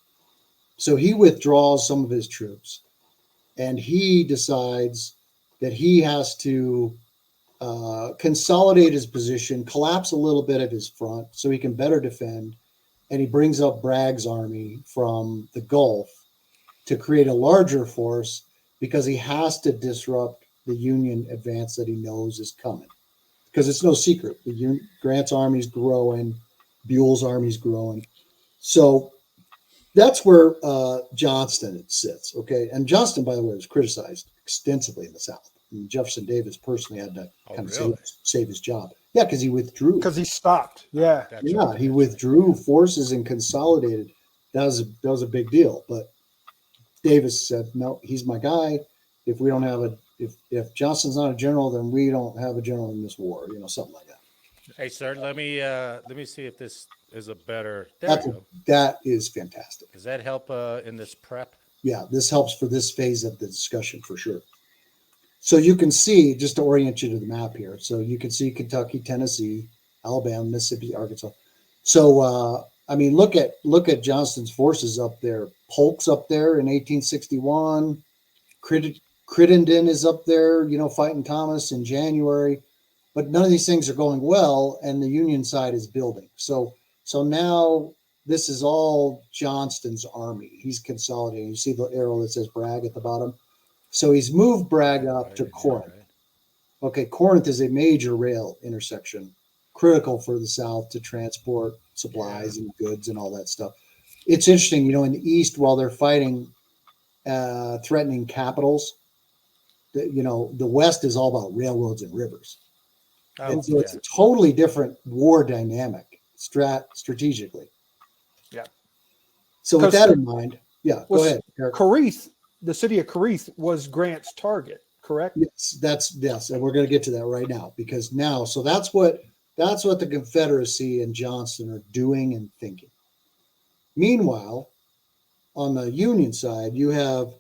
So he withdraws some of his troops, and he decides that he has to consolidate his position, collapse a little bit of his front so he can better defend, and he brings up Bragg's army from the Gulf to create a larger force because he has to disrupt the Union advance that he knows is coming. Because it's no secret, Grant's army's growing, Buell's army's growing. So that's where Johnston sits, okay? And Johnston, by the way, was criticized extensively in the South. I mean, Jefferson Davis personally had to save his job. Yeah, because he withdrew. Because he stopped. Yeah. Yeah, he withdrew forces and consolidated. That was a big deal. But Davis said, no, he's my guy. If we don't have if Johnston's not a general, then we don't have a general in this war, something like that. Hey, sir, let me see if this is a better. That is fantastic. Does that help in this prep? Yeah, this helps for this phase of the discussion for sure. So you can see, just to orient you to the map here, so you can see Kentucky, Tennessee, Alabama, Mississippi, Arkansas. So look at Johnston's forces up there. Polk's up there in 1861. Crittenden is up there, fighting Thomas in January. But none of these things are going well, and the Union side is building. So now this is all Johnston's army. He's consolidating. You see the arrow that says Bragg at the bottom. So he's moved Bragg up to Corinth. Okay, Corinth is a major rail intersection, critical for the South to transport supplies and goods and all that stuff. It's interesting, in the East, while they're fighting threatening capitals, the West is all about railroads and rivers. And so it's a totally different war dynamic strategically. Yeah. So with that in mind, go ahead, Eric. Corinth, the city of Corinth was Grant's target, correct? Yes, and we're going to get to that right now because that's what the Confederacy and Johnston are doing and thinking. Meanwhile, on the Union side, you have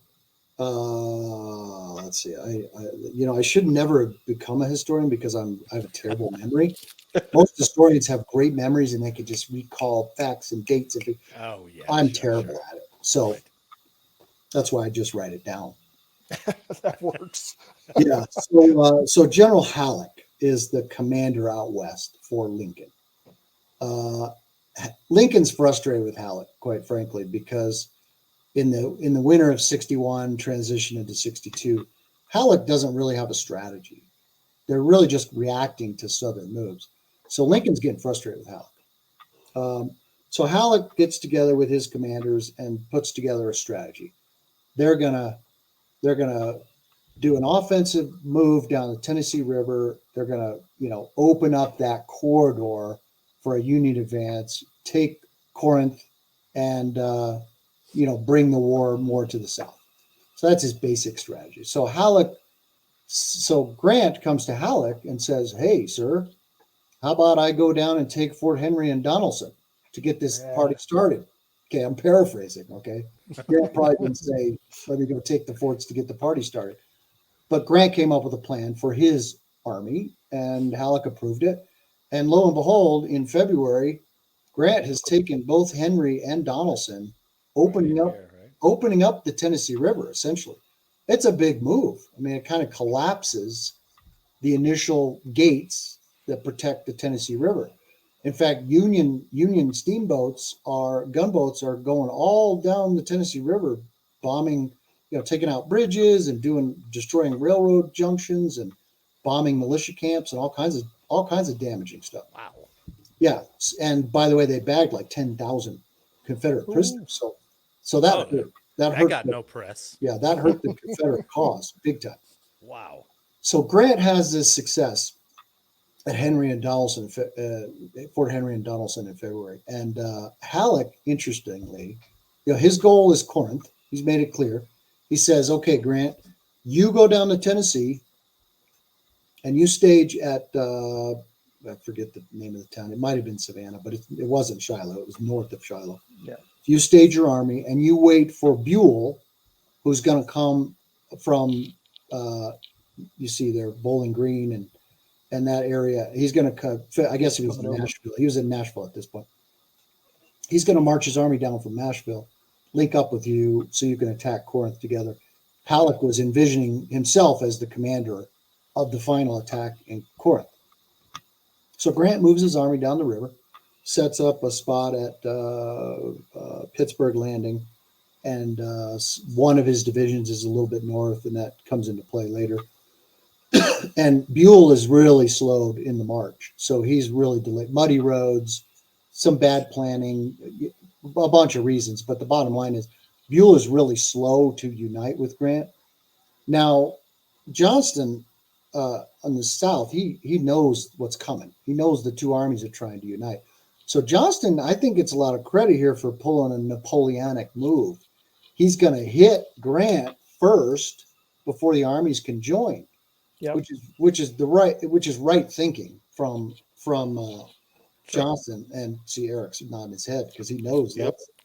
let's see. I should never become a historian because I have a terrible memory. Most historians have great memories and they can just recall facts and dates. I'm terrible at it. So that's why I just write it down. That works. Yeah. So General Halleck is the commander out west for Lincoln. Lincoln's frustrated with Halleck, quite frankly, because in the winter of 61, transition into 62, Halleck doesn't really have a strategy. They're really just reacting to Southern moves. So Lincoln's getting frustrated with Halleck. So Halleck gets together with his commanders and puts together a strategy. They're gonna do an offensive move down the Tennessee River. They're gonna open up that corridor for a Union advance, take Corinth, and bring the war more to the South. So that's his basic strategy. So Grant comes to Halleck and says, hey, sir, how about I go down and take Fort Henry and Donelson to get this party started? Okay, I'm paraphrasing, okay? Grant probably didn't say, let me go take the forts to get the party started. But Grant came up with a plan for his army, and Halleck approved it. And lo and behold, in February, Grant has taken both Henry and Donelson, opening up the Tennessee River, essentially. It's a big move. I mean, it kind of collapses the initial gates that protect the Tennessee River. In fact, Union gunboats are going all down the Tennessee River, bombing, taking out bridges and destroying railroad junctions and bombing militia camps and all kinds of damaging stuff. Wow. Yeah, and by the way, they bagged like 10,000 Confederate prisoners. So that hurt. That got no press. Yeah, that hurt the Confederate cause big time. Wow. So Grant has this success at Henry and Donelson, Fort Henry and Donelson in February. And Halleck, interestingly, his goal is Corinth. He's made it clear. He says, okay, Grant, you go down to Tennessee and you stage at, I forget the name of the town. It might have been Savannah, but it wasn't Shiloh. It was north of Shiloh. Yeah. You stage your army and you wait for Buell, who's going to come from, you see there, Bowling Green and that area. He's going to, I guess he was in Nashville. He was in Nashville at this point. He's going to march his army down from Nashville, link up with you so you can attack Corinth together. Halleck was envisioning himself as the commander of the final attack in Corinth. So Grant moves his army down the river. sets up a spot at Pittsburgh Landing, and one of his divisions is a little bit north, and that comes into play later. And Buell is really slowed in the march, so he's really delayed. Muddy roads, some bad planning, a bunch of reasons, but the bottom line is Buell is really slow to unite with Grant. Now, Johnston on the south, he knows what's coming. He knows the two armies are trying to unite. So Johnston, I think, gets a lot of credit here for pulling a Napoleonic move. He's going to hit Grant first before the armies can join, Yep. which is right thinking from Johnston. And see, Eric's nodding his head because he knows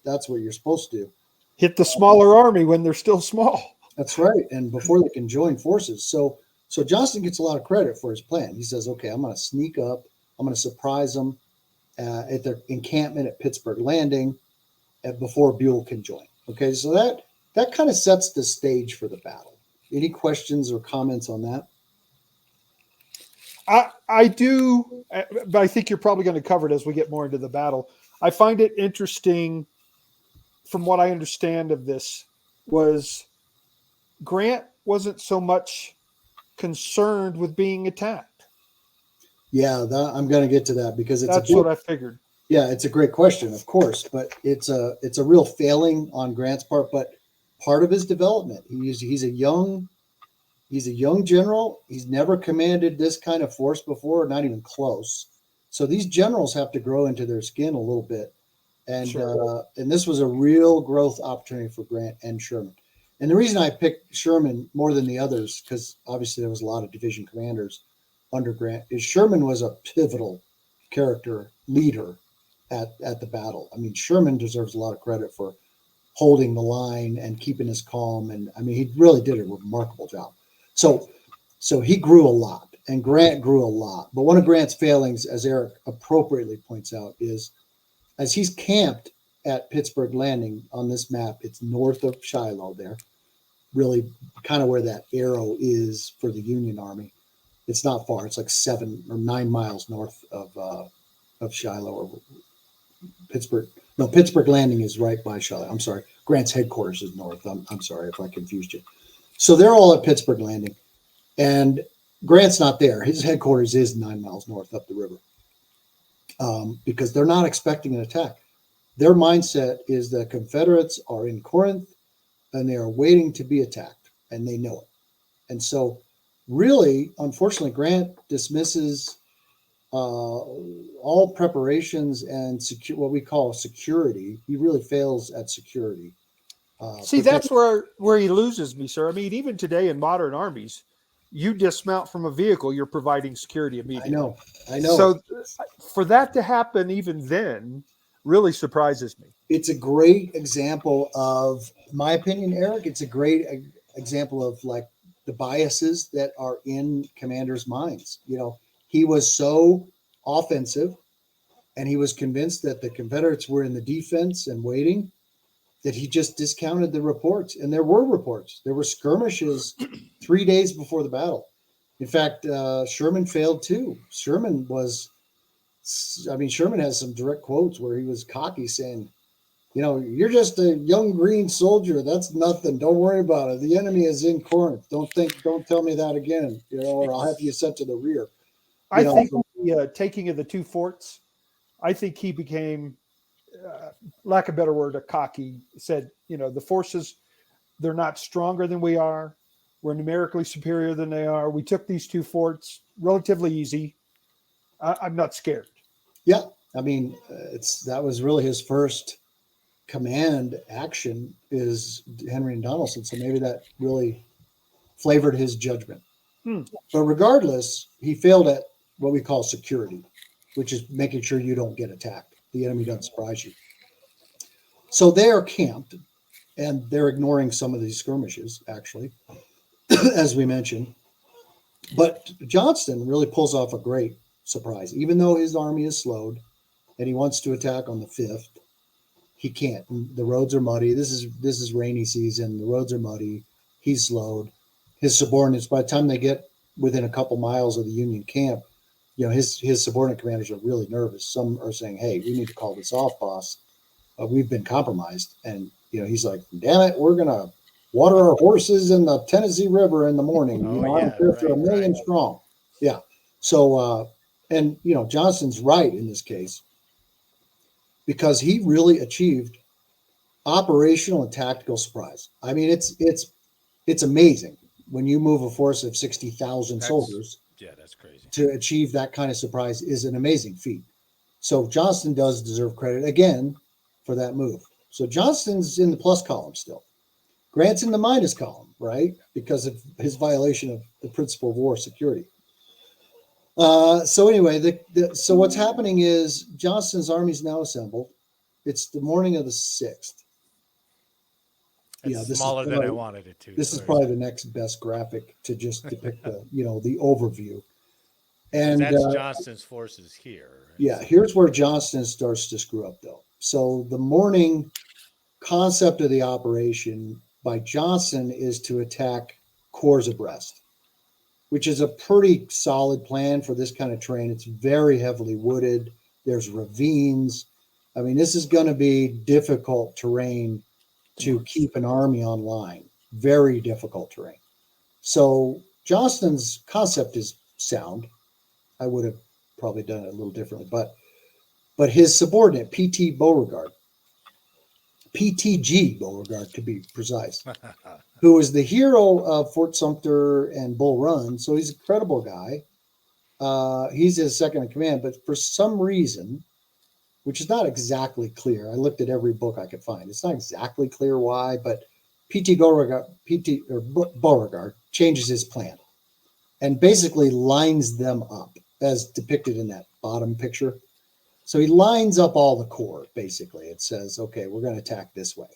that's what you're supposed to do. Hit the smaller army when they're still small. That's right, and before they can join forces. So Johnston gets a lot of credit for his plan. He says, "Okay, I'm going to sneak up. I'm going to surprise them at their encampment at Pittsburgh Landing before Buell can join." Okay, so that kind of sets the stage for the battle. Any questions or comments on that? I do, but I think you're probably going to cover it as we get more into the battle. I find it interesting, from what I understand of this, was Grant wasn't so much concerned with being attacked. Yeah, I'm going to get to that because that's what I figured. Yeah, it's a great question, of course, but it's a real failing on Grant's part. But part of his development, he's a young general. He's never commanded this kind of force before, not even close. So these generals have to grow into their skin a little bit, and this was a real growth opportunity for Grant and Sherman. And the reason I picked Sherman more than the others, because obviously there was a lot of division commanders under Grant, is Sherman was a pivotal character leader at the battle. I mean, Sherman deserves a lot of credit for holding the line and keeping us calm. And I mean, he really did a remarkable job. So he grew a lot, and Grant grew a lot. But one of Grant's failings, as Eric appropriately points out, is as he's camped at Pittsburgh Landing on this map, it's north of Shiloh there, really kind of where that arrow is for the Union Army. It's not far. It's like 7 or 9 miles north of Shiloh or Pittsburgh. No, Pittsburgh Landing is right by Shiloh. I'm sorry. Grant's headquarters is north. I'm sorry if I confused you. So they're all at Pittsburgh Landing, and Grant's not there. His headquarters is 9 miles north up the river because they're not expecting an attack. Their mindset is the Confederates are in Corinth and they are waiting to be attacked, and they know it. And so really, unfortunately, Grant dismisses all preparations and what we call security. He really fails at security. See, that's where he loses me, sir. I mean, even today in modern armies, you dismount from a vehicle, you're providing security immediately. I know. So for that to happen even then really surprises me. It's a great example of, in my opinion, Eric, it's a great example of like the biases that are in commanders' minds. You know, he was so offensive and he was convinced that the Confederates were in the defense and waiting that he just discounted the reports. And there were reports. There were skirmishes 3 days before the battle. In fact, Sherman failed too. Sherman has some direct quotes where he was cocky saying, you know, you're just a young green soldier. That's nothing. Don't worry about it. The enemy is in Corinth. Don't tell me that again, you know, or I'll have you sent to the rear. I think the taking of the 2 forts, I think he became, lack of a better word, a cocky, said, you know, the forces, they're not stronger than we are. We're numerically superior than they are. We took these 2 forts relatively easy. I'm not scared. Yeah. I mean, that was really his first command action is Henry and Donaldson. So maybe that really flavored his judgment. But regardless, he failed at what we call security, which is making sure you don't get attacked. The enemy doesn't surprise you. So they are camped, and they're ignoring some of these skirmishes, actually, as we mentioned. But Johnston really pulls off a great surprise. Even though his army is slowed and he wants to attack on the 5th, he can't. The roads are muddy. This is rainy season. The roads are muddy. He's slowed. His subordinates, by the time they get within a couple miles of the Union camp, his subordinate commanders are really nervous. Some are saying, "Hey, we need to call this off, boss. We've been compromised." And he's like, "Damn it, we're gonna water our horses in the Tennessee River in the morning. I don't care if they're a million strong." Yeah. So, and Johnston's right in this case because he really achieved operational and tactical surprise. I mean, it's amazing when you move a force of 60,000 soldiers. Yeah, that's crazy. To achieve that kind of surprise is an amazing feat. So Johnston does deserve credit again for that move. So Johnston's in the plus column still. Grant's in the minus column, right? Because of his violation of the principle of war security. So anyway, so what's happening is Johnston's army is now assembled. It's the morning of the 6th. It's smaller than I wanted it to. This is probably the next best graphic to just depict the the overview. And that's Johnston's forces here. Right? Yeah, here's where Johnston starts to screw up, though. So the morning concept of the operation by Johnston is to attack corps abreast, which is a pretty solid plan for this kind of terrain. It's very heavily wooded. There's ravines. I mean, this is going to be difficult terrain to keep an army online. Very difficult terrain. So Johnston's concept is sound. I would have probably done it a little differently, but his subordinate, PTG Beauregard to be precise, who is the hero of Fort Sumter and Bull Run. So he's a credible guy. He's his second in command, but for some reason, which is not exactly clear, I looked at every book I could find. It's not exactly clear why, but Beauregard changes his plan and basically lines them up as depicted in that bottom picture. So he lines up all the corps, basically. It says, okay, we're going to attack this way.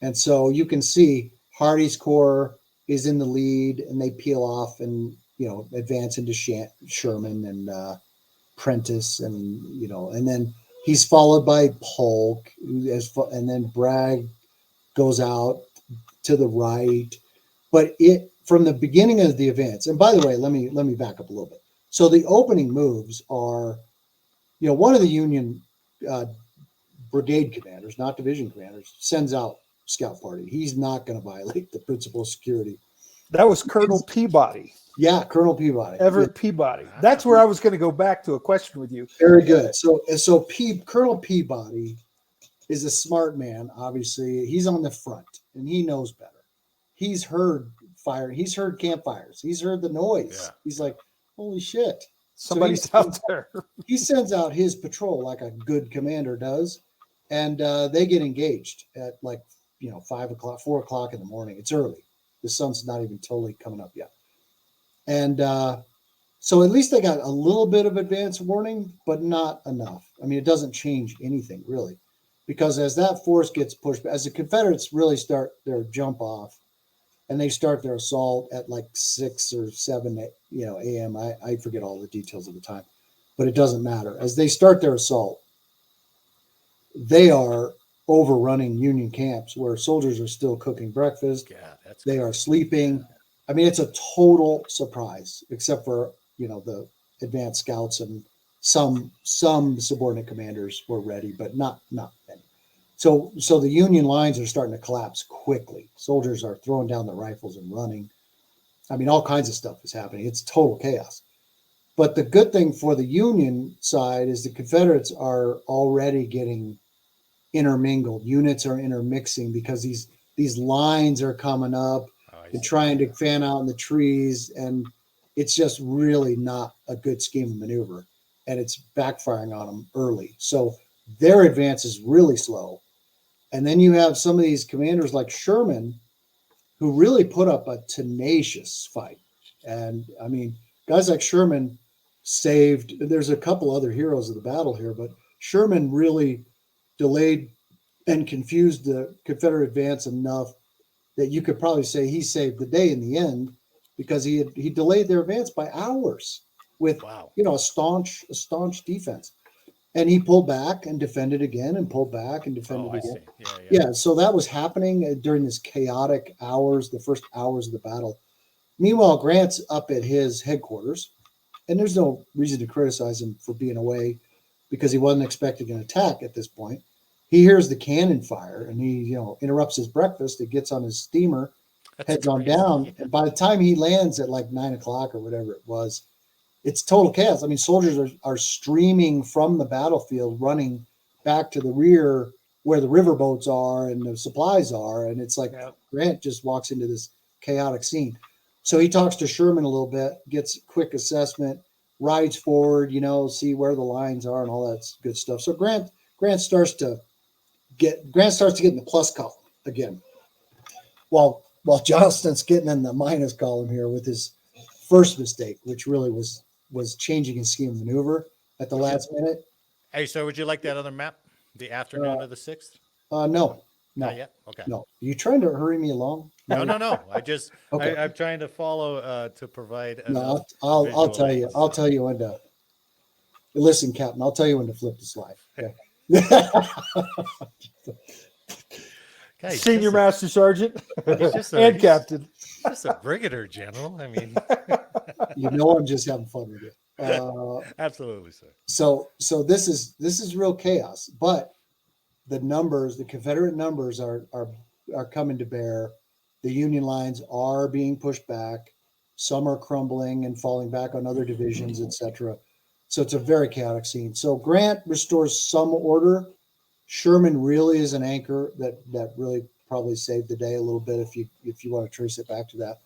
And so you can see Hardee's corps is in the lead, and they peel off and, advance into Sherman and Prentice, and, and then he's followed by Polk, and then Bragg goes out to the right. But from the beginning of the events, and by the way, let me back up a little bit. So the opening moves are, one of the Union brigade commanders, not division commanders, sends out scout party. He's not going to violate the principle of security. That was Colonel Peabody. Yeah, Colonel Peabody. Everett Peabody. That's where I was going to go back to a question with you. Very good. So Colonel Peabody is a smart man, obviously. He's on the front, and he knows better. He's heard fire. He's heard campfires. He's heard the noise. Yeah. He's like, holy shit. Somebody's out there. He sends out his patrol like a good commander does, and they get engaged at 5 o'clock, 4 o'clock in the morning. It's early. The sun's not even totally coming up yet. And so at least they got a little bit of advance warning, but not enough. I mean, it doesn't change anything really, because as that force gets pushed, as the Confederates really start their jump off, and they start their assault at 6 or 7 a.m. I forget all the details of the time, but it doesn't matter. As they start their assault, they are overrunning Union camps where soldiers are still cooking breakfast. Yeah, they are sleeping. I mean, it's a total surprise, except for the advanced scouts and some subordinate commanders were ready, but not many. So the Union lines are starting to collapse quickly. Soldiers are throwing down their rifles and running. I mean, all kinds of stuff is happening. It's total chaos. But the good thing for the Union side is the Confederates are already getting intermingled. Units are intermixing because these lines are coming up and trying to fan out in the trees, and it's just really not a good scheme of maneuver, and it's backfiring on them early. So their advance is really slow. And then you have some of these commanders like Sherman, who really put up a tenacious fight. And I mean, guys like Sherman saved, there's a couple other heroes of the battle here, but Sherman really delayed and confused the Confederate advance enough that you could probably say he saved the day in the end, because he delayed their advance by hours with a staunch defense. And he pulled back and defended again, and pulled back and defended again. Yeah. So that was happening during this chaotic hours, the first hours of the battle. Meanwhile, Grant's up at his headquarters, and there's no reason to criticize him for being away because he wasn't expecting an attack at this point. He hears the cannon fire and he, interrupts his breakfast. It gets on his steamer, heads on down. And by the time he lands at like 9 o'clock or whatever it was, it's total chaos. I mean, soldiers are streaming from the battlefield, running back to the rear where the riverboats are and the supplies are. And it's like Grant just walks into this chaotic scene. So he talks to Sherman a little bit, gets a quick assessment, rides forward, see where the lines are and all that good stuff. So Grant starts to get in the plus column again, while Johnston's getting in the minus column here with his first mistake, which really was changing his scheme of maneuver at the last minute. Hey, so would you like that other map, the afternoon of the 6th? No. Not yet. Okay. No. Are you trying to hurry me along? No. I just Okay. I'm trying to follow to provide. No, I'll tell you. I'll tell you when to listen, Captain. I'll tell you when to flip the slide. Okay. Okay, Senior Master Sergeant he's and Captain. Just a brigadier general. I mean, I'm just having fun with you. Absolutely, sir. So this is real chaos, but the Confederate numbers are coming to bear. The Union lines are being pushed back. Some are crumbling and falling back on other divisions, etc. So it's a very chaotic scene. So Grant restores some order. Sherman really is an anchor that really probably saved the day a little bit if you want to trace it back to that.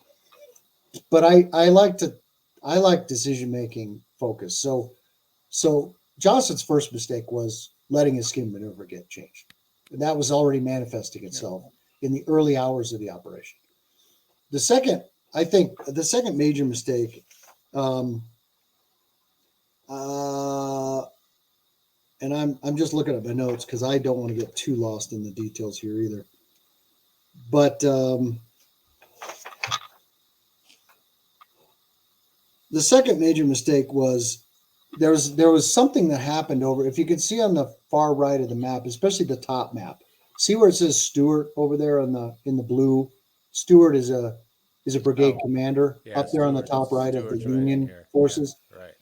But I like decision making focus. So Johnston's first mistake was letting his scheme maneuver get changed. And that was already manifesting itself in the early hours of the operation. The second major mistake, and I'm just looking at my notes because I don't want to get too lost in the details here either. But the second major mistake was there was something that happened over. If you can see on the far right of the map, especially the top map, see where it says Stewart over there in the blue. Stewart is a brigade commander up there on the top right of the Union forces. Yeah, right.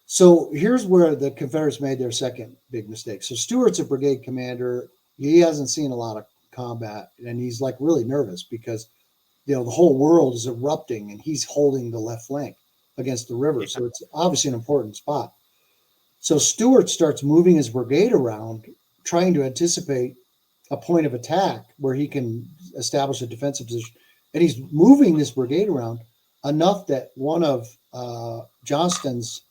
So here's where the Confederates made their second big mistake. So Stewart's a brigade commander. He hasn't seen a lot of combat, and he's like really nervous because the whole world is erupting, and he's holding the left flank against the river. Yeah. So it's obviously an important spot. So Stewart starts moving his brigade around, trying to anticipate a point of attack where he can establish a defensive position. And he's moving this brigade around enough that one of Johnston's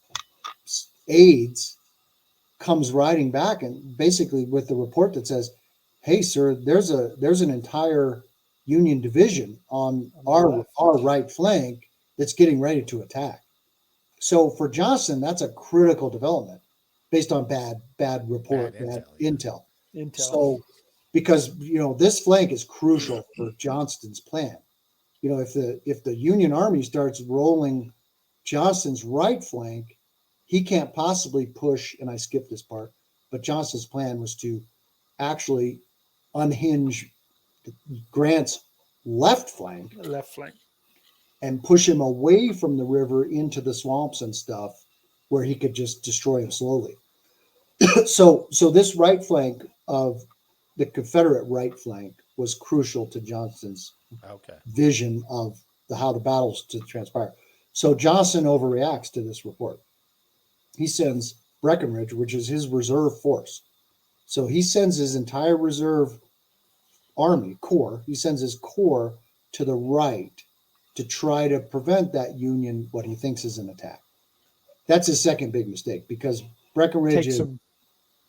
aides comes riding back and basically with the report that says, "Hey, sir, there's an entire Union division on our right flank that's getting ready to attack." So for Johnston, that's a critical development based on bad report, bad intel. So because this flank is crucial for Johnston's plan. If the Union Army starts rolling Johnston's right flank, he can't possibly push, and I skipped this part, but Johnston's plan was to actually unhinge Grant's left flank and push him away from the river into the swamps and stuff where he could just destroy him slowly. So this right flank of the Confederate right flank was crucial to Johnston's vision of how the battles to transpire. So Johnston overreacts to this report. He sends Breckinridge, which is his reserve force. So he sends his entire reserve army corps. He sends his corps to the right to try to prevent that Union, what he thinks is an attack. That's his second big mistake because Breckinridge is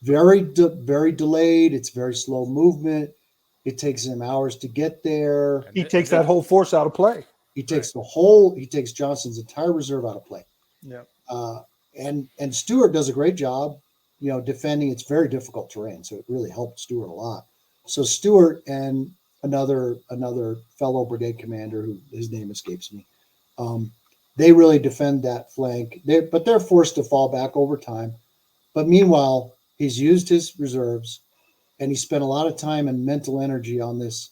very delayed. It's very slow movement. It takes him hours to get there. He takes that whole force out of play. He takes he takes Johnston's entire reserve out of play. Yeah. And Stewart does a great job, defending. It's very difficult terrain, so it really helped Stewart a lot. So Stewart and another fellow brigade commander, who his name escapes me, they really defend that flank. But they're forced to fall back over time. But meanwhile, he's used his reserves, and he spent a lot of time and mental energy on this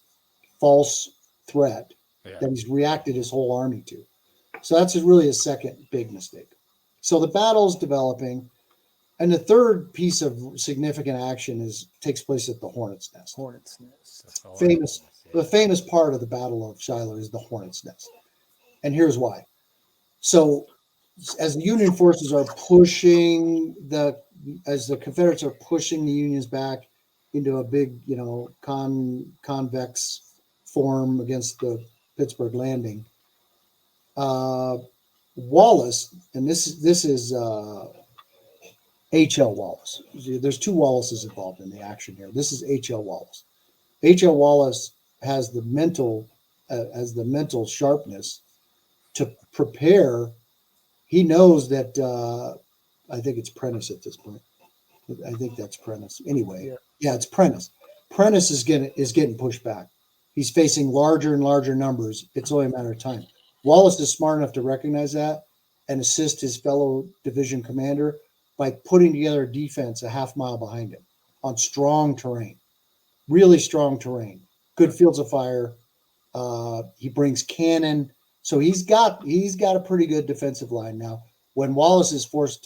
false threat that he's reacted his whole army to. So that's really his second big mistake. So the battle's developing. And the third piece of significant action takes place at the Hornet's Nest. Hornet's Nest. The famous part of the Battle of Shiloh is the Hornet's Nest. And here's why. So as the Union forces are as the Confederates are pushing the Unions back into a big, convex form against the Pittsburgh Landing, Wallace, and this is H.L. Wallace. There's two Wallaces involved in the action here. This is H.L. Wallace. H.L. Wallace has the mental sharpness to prepare. He knows that I think it's Prentice at this point. I think that's Prentice. Anyway, yeah, it's Prentice. Prentice is getting pushed back. He's facing larger and larger numbers. It's only a matter of time. Wallace is smart enough to recognize that and assist his fellow division commander by putting together a defense a half mile behind him on strong terrain, really strong terrain, good fields of fire. He brings cannon. So he's got a pretty good defensive line now. When Prentice is forced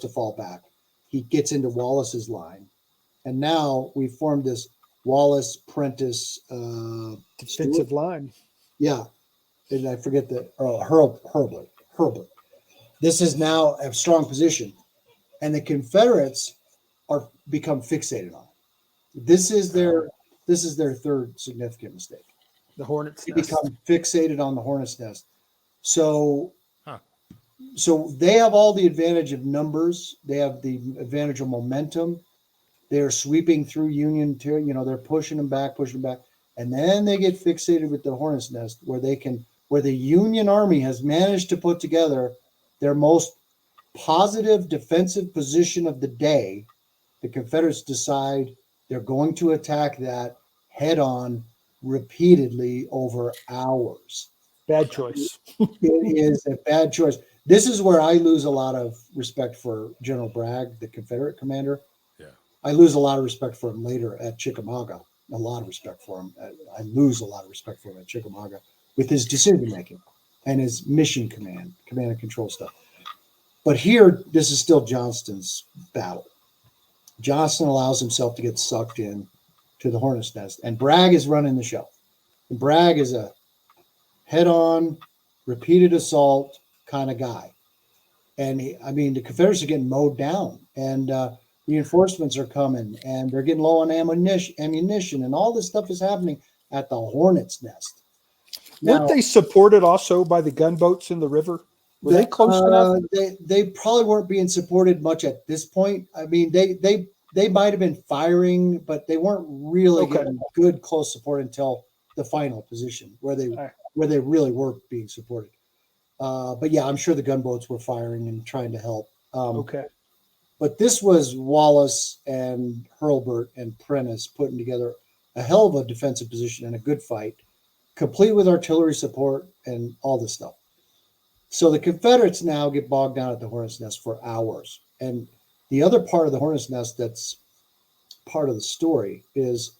to fall back, he gets into Wallace's line. And now we've formed this Wallace Prentice defensive line. Yeah. And I forget Herbert. This is now a strong position, and the Confederates are become fixated on it. This is their third significant mistake. The Hornet's They Nest. become fixated on the Hornet's Nest. So they have all the advantage of numbers. They have the advantage of momentum. They're sweeping through Union territory. They're pushing them back, and then they get fixated with the Hornet's Nest, where the Union Army has managed to put together their most positive defensive position of the day. The Confederates decide they're going to attack that head on repeatedly over hours. Bad choice. It is a bad choice. This is where I lose a lot of respect for General Bragg, the Confederate commander. Yeah. I lose a lot of respect for him later at Chickamauga. A lot of respect for him. I lose a lot of respect for him at Chickamauga with his decision making and his mission command and control stuff. But here, this is still Johnston's battle. Johnston allows himself to get sucked in to the Hornet's Nest, and Bragg is running the show. And Bragg is a head-on, repeated assault kind of guy. And the Confederates are getting mowed down, and reinforcements are coming, and they're getting low on ammunition, and all this stuff is happening at the Hornet's Nest. Weren't they supported also by the gunboats in the river? Were they close enough? They probably weren't being supported much at this point. They might have been firing, but they weren't really getting good close support until the final position where they really were being supported. But yeah, I'm sure the gunboats were firing and trying to help. But this was Wallace and Hurlburt and Prentice putting together a hell of a defensive position and a good fight, complete with artillery support and all this stuff. So the Confederates now get bogged down at the Hornet's Nest for hours. And the other part of the Hornet's Nest that's part of the story is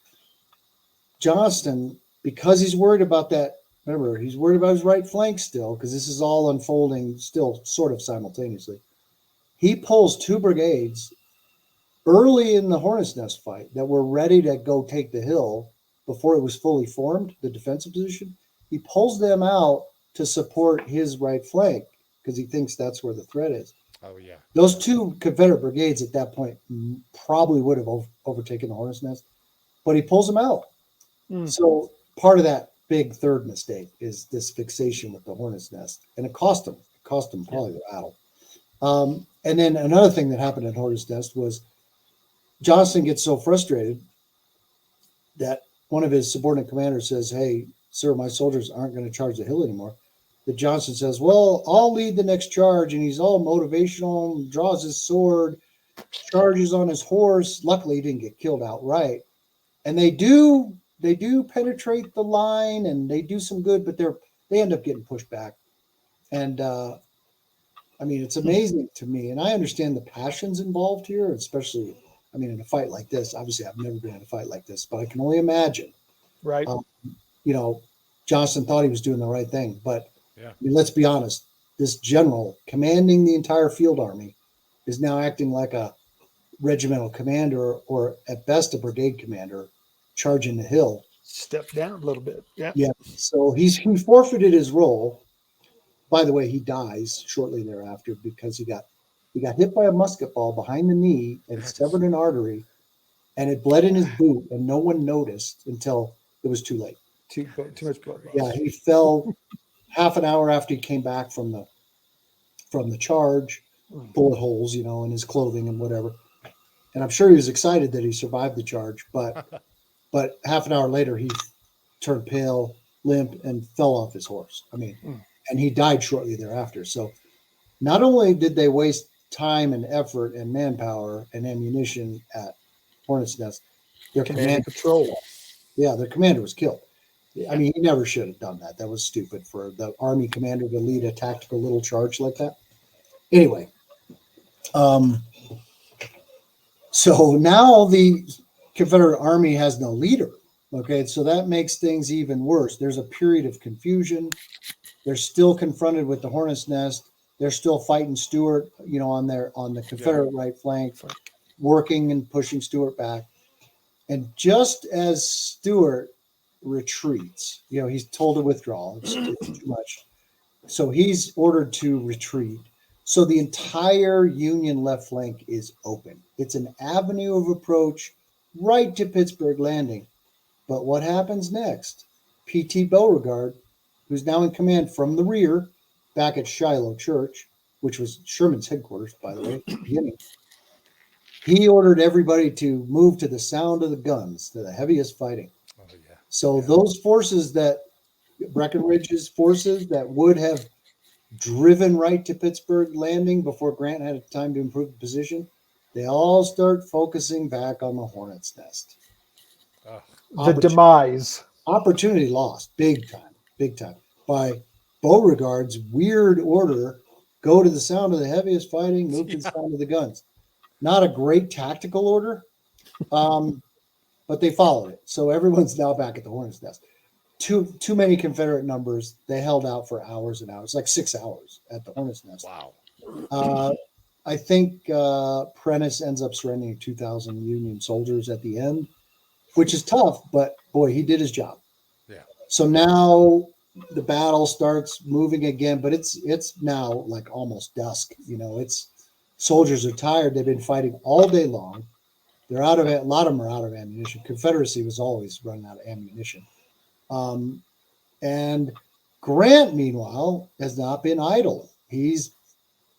Johnston, because he's worried about that. Remember, he's worried about his right flank still, because this is all unfolding still sort of simultaneously. He pulls two brigades early in the Hornet's Nest fight that were ready to go take the hill before it was fully formed, the defensive position. He pulls them out to support his right flank because he thinks that's where the threat is. Oh, yeah. Those two Confederate brigades at that point probably would have overtaken the Hornet's Nest, but he pulls them out. So part of that big third mistake is this fixation with the Hornet's Nest, and it cost him. Probably the battle. And then another thing that happened at Hornet's Nest was Johnston gets so frustrated that one of his subordinate commanders says, "Hey, sir, my soldiers aren't going to charge the hill anymore." That Johnston says, "Well, I'll lead the next charge," and he's all motivational, draws his sword, charges on his horse. Luckily, he didn't get killed outright. And they do penetrate the line, and they do some good, but they end up getting pushed back. And it's amazing to me, and I understand the passions involved here, especially, in a fight like this. Obviously, I've never been in a fight like this, but I can only imagine. Right. Johnston thought he was doing the right thing, but let's be honest. this general commanding the entire field army is now acting like a regimental commander, or at best a brigade commander, charging the hill. Step down a little bit. Yeah. Yeah. So he forfeited his role. By the way, he dies shortly thereafter because he got hit by a musket ball behind the knee and severed an artery, and it bled in his boot, and no one noticed until it was too late. Too much blood loss. Yeah, he fell half an hour after he came back from the charge, bullet holes, in his clothing and whatever. And I'm sure he was excited that he survived the charge, but half an hour later he turned pale, limp, and fell off his horse. And he died shortly thereafter. So not only did they waste time and effort and manpower and ammunition at Hornets Nest, their commander was killed. He never should have done that. That was stupid for the Army commander to lead a tactical little charge like that. Anyway, so now the Confederate Army has no leader. Okay, so that makes things even worse. There's a period of confusion. They're still confronted with the Hornets' Nest. They're still fighting Stuart, on the Confederate right flank, working and pushing Stuart back. And just as Stuart retreats, he's told to withdraw. It's too much. So he's ordered to retreat. So the entire Union left flank is open. It's an avenue of approach right to Pittsburgh Landing. But what happens next? P.T. Beauregard, who's now in command from the rear, back at Shiloh Church, which was Sherman's headquarters, by the way, at the beginning. He ordered everybody to move to the sound of the guns, to the heaviest fighting. Oh, yeah. So those forces Breckinridge's forces that would have driven right to Pittsburgh Landing before Grant had time to improve the position, they all start focusing back on the Hornets' Nest. The demise. Opportunity lost, big time, by Beauregard's weird order, go to the sound of the heaviest fighting, move to the sound of the guns. Not a great tactical order, but they followed it. So everyone's now back at the Hornets' Nest. Too many Confederate numbers. They held out for hours and hours, like 6 hours at the Hornets' Nest. Wow. I think Prentice ends up surrendering 2,000 Union soldiers at the end, which is tough, but boy, he did his job. Yeah. So now the battle starts moving again, but it's now like almost dusk. It's soldiers are tired. They've been fighting all day long. They're out of it. A lot of them are out of ammunition. Confederacy was always running out of ammunition. And Grant, meanwhile, has not been idle. He's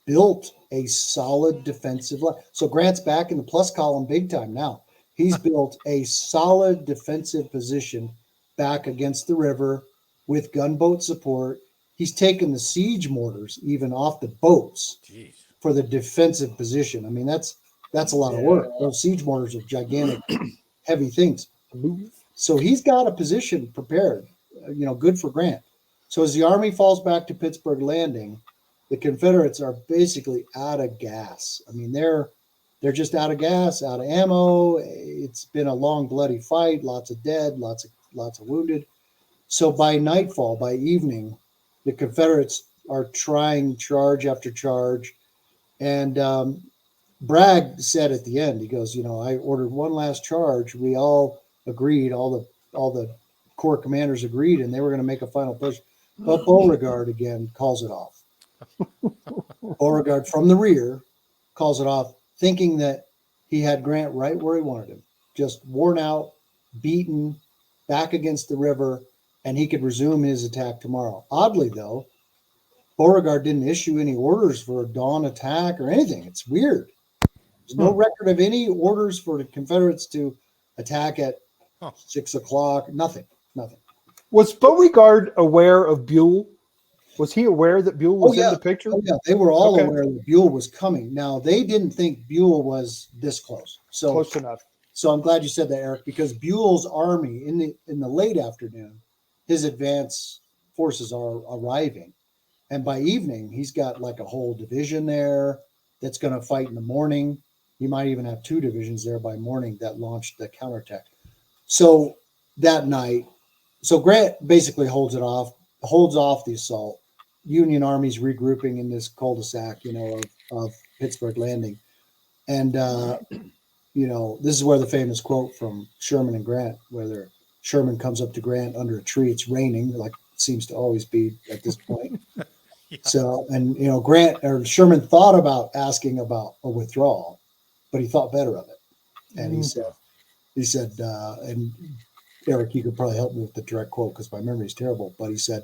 built a solid defensive line. So Grant's back in the plus column big time now. He's built a solid defensive position back against the river with gunboat support. He's taken the siege mortars even off the boats for the defensive position. That's a lot of work. Those siege mortars are gigantic, heavy things. So he's got a position prepared, good for Grant. So as the Army falls back to Pittsburgh Landing, the Confederates are basically out of gas. They're just out of gas, out of ammo. It's been a long, bloody fight. Lots of dead, lots of wounded. So by nightfall, by evening, the Confederates are trying charge after charge. And Bragg said at the end, he goes, I ordered one last charge. We all agreed, all the corps commanders agreed, and they were going to make a final push. But Beauregard again calls it off. Beauregard from the rear calls it off, thinking that he had Grant right where he wanted him, just worn out, beaten, back against the river, and he could resume his attack tomorrow. Oddly, though, Beauregard didn't issue any orders for a dawn attack or anything. It's weird. There's no record of any orders for the Confederates to attack at 6 o'clock. Nothing. Was Beauregard aware of Buell? Was he aware that Buell was in the picture? Oh, yeah. They were all aware that Buell was coming. Now, they didn't think Buell was this close. So close enough. So I'm glad you said that, Eric, because Buell's army in the late afternoon, his advance forces are arriving. And by evening, he's got like a whole division there that's going to fight in the morning. He might even have 2 divisions there by morning that launched the counterattack. So that night, Grant basically holds off the assault. Union armies regrouping in this cul-de-sac, of Pittsburgh Landing. And, this is where the famous quote from Sherman and Grant, where Sherman comes up to Grant under a tree. It's raining, like it seems to always be at this point. Yeah. So, and, Grant or Sherman thought about asking about a withdrawal, but he thought better of it. And he said, and Eric, you could probably help me with the direct quote because my memory is terrible, but he said,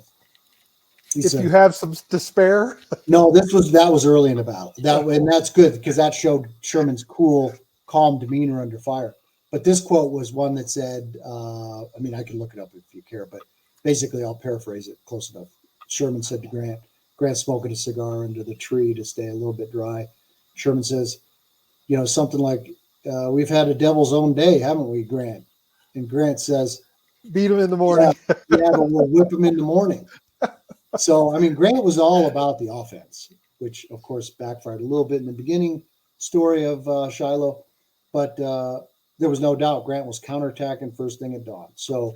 if you have some to spare. No, that was early in the battle. And that's good because that showed Sherman's cool, calm demeanor under fire. But this quote was one that said, I can look it up if you care, but basically I'll paraphrase it close enough. Sherman said to Grant smoking a cigar under the tree to stay a little bit dry. Sherman says, something like, we've had a devil's own day, haven't we, Grant? And Grant says, beat him in the morning. Yeah, but we'll whip him in the morning. So, Grant was all about the offense, which, of course, backfired a little bit in the beginning story of Shiloh. But there was no doubt Grant was counterattacking first thing at dawn. So,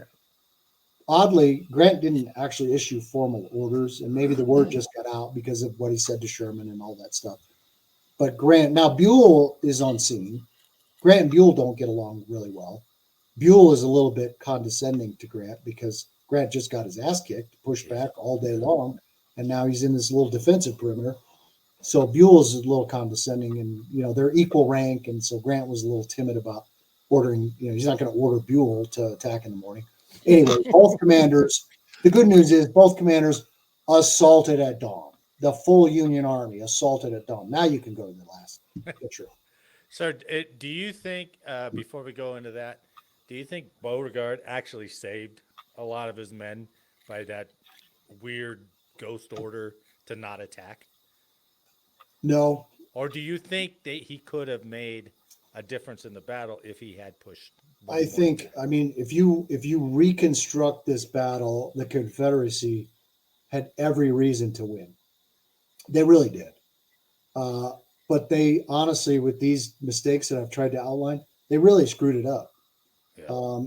oddly, Grant didn't actually issue formal orders, and maybe the word just got out because of what he said to Sherman and all that stuff. But now Buell is on scene. Grant and Buell don't get along really well. Buell is a little bit condescending to Grant because Grant just got his ass kicked, pushed back all day long, and now he's in this little defensive perimeter. So Buell's a little condescending, and they're equal rank, and so Grant was a little timid about ordering. He's not going to order Buell to attack in the morning. Anyway, both commanders. The good news is both commanders assaulted at dawn. The full Union Army assaulted at dawn. Now you can go to the last picture. So, do you think before we go into that, do you think Beauregard actually saved a lot of his men by that weird ghost order to not attack? No. Or do you think that he could have made a difference in the battle if he had pushed? I think, if you reconstruct this battle, the Confederacy had every reason to win. They really did. But they honestly, with these mistakes that I've tried to outline, they really screwed it up. Yeah.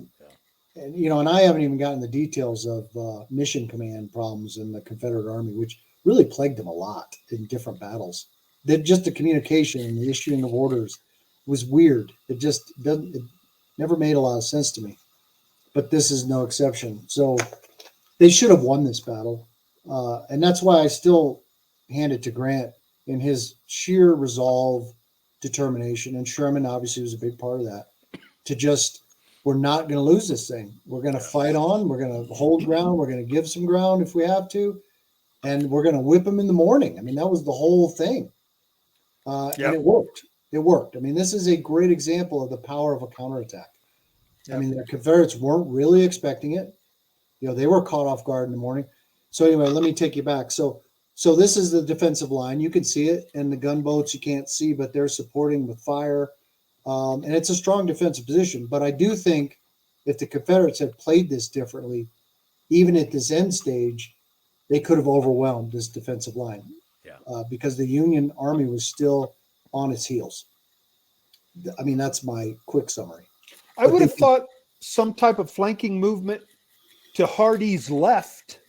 And I haven't even gotten the details of mission command problems in the Confederate Army, which really plagued them a lot in different battles. Just the communication and the issuing of orders was weird. It never made a lot of sense to me. But this is no exception. So they should have won this battle. And that's why I still hand it to Grant in his sheer resolve, determination. And Sherman obviously was a big part of that. We're not going to lose this thing. We're going to fight on. We're going to hold ground. We're going to give some ground if we have to. And we're going to whip them in the morning. That was the whole thing. And it worked. It worked. This is a great example of the power of a counterattack. Yep. The Confederates weren't really expecting it. They were caught off guard in the morning. So anyway, let me take you back. So this is the defensive line. You can see it. And the gunboats you can't see, but they're supporting with fire. And it's a strong defensive position. But I do think if the Confederates had played this differently, even at this end stage, they could have overwhelmed this defensive line. Yeah. Because the Union Army was still on its heels. That's my quick summary. I would have thought some type of flanking movement to Hardee's left.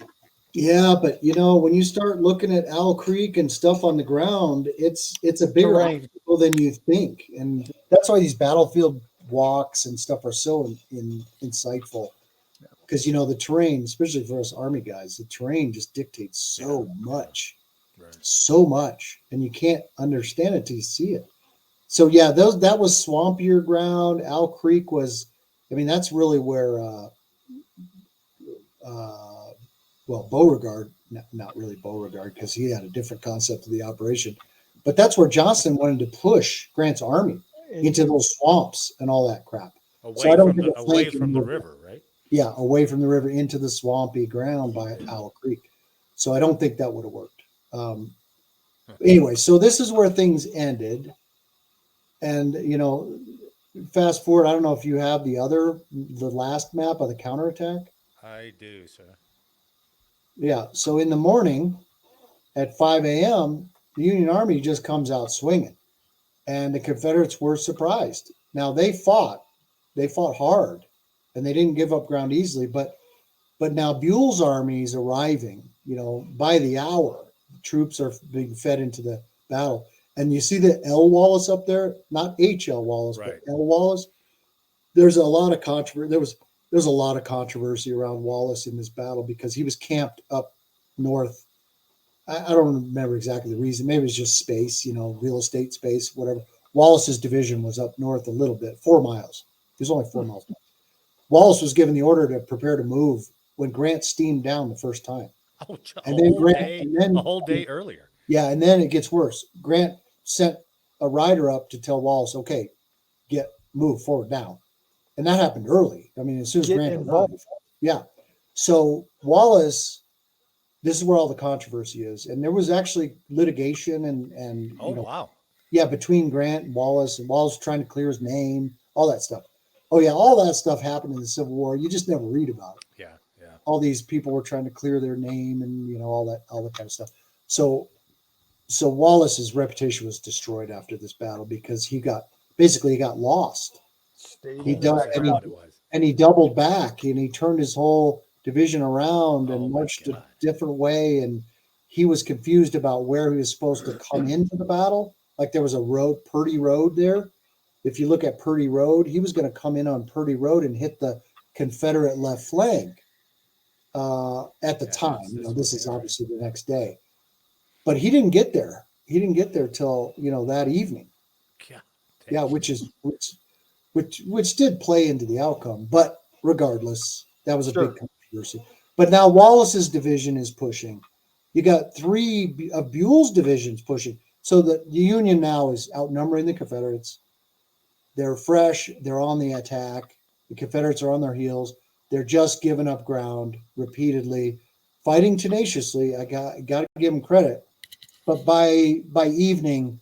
Yeah, but when you start looking at Owl Creek and stuff on the ground, it's a bigger obstacle than you think, and that's why these battlefield walks and stuff are so insightful. Because the terrain, especially for us Army guys, the terrain just dictates so much, so much, and you can't understand it till you see it. So yeah, that was swampier ground. Owl Creek was, that's really where. Beauregard, not really Beauregard, because he had a different concept of the operation, but that's where Johnston wanted to push Grant's army into those swamps and all that crap. Away from the river, right? Yeah, away from the river into the swampy ground by Owl Creek. So I don't think that would have worked. Anyway, so this is where things ended. And, fast forward, I don't know if you have the last map of the counterattack. I do, sir. Yeah, so in the morning at 5 a.m., the Union Army just comes out swinging, and the Confederates were surprised. Now they fought hard, and they didn't give up ground easily. But now Buell's army is arriving, by the hour, troops are being fed into the battle. And you see the L. Wallace up there, not H.L. Wallace, Right. but L. Wallace. There's a lot of controversy. There's a lot of controversy around Wallace in this battle because he was camped up north. I don't remember exactly the reason. Maybe it was just space, real estate space, whatever. Wallace's division was up north a little bit, 4 miles. It was only 4 miles. Wallace was given the order to prepare to move when Grant steamed down the first time. Oh, And then a whole day earlier. Yeah, and then it gets worse. Grant sent a rider up to tell Wallace, okay, move forward now. And that happened early. I mean, as soon as Grant arrived. Yeah. So Wallace, this is where all the controversy is. And there was actually litigation and wow. Yeah, between Grant and Wallace trying to clear his name, all that stuff. Oh yeah, all that stuff happened in the Civil War. You just never read about it. Yeah. All these people were trying to clear their name and all that kind of stuff. So Wallace's reputation was destroyed after this battle because he got lost. He doubled back and he turned his whole division around and marched a different way. And he was confused about where he was supposed to come into the battle. Like there was a road, Purdy Road there. If you look at Purdy Road, he was going to come in on Purdy Road and hit the Confederate left flank at the time. This is obviously the next day. But he didn't get there. He didn't get there till, that evening. Yeah, which did play into the outcome. But regardless, that was a big controversy. But now Wallace's division is pushing. You got 3 of Buell's divisions pushing. So the Union now is outnumbering the Confederates. They're fresh. They're on the attack. The Confederates are on their heels. They're just giving up ground repeatedly, fighting tenaciously. I got to give them credit. But by evening,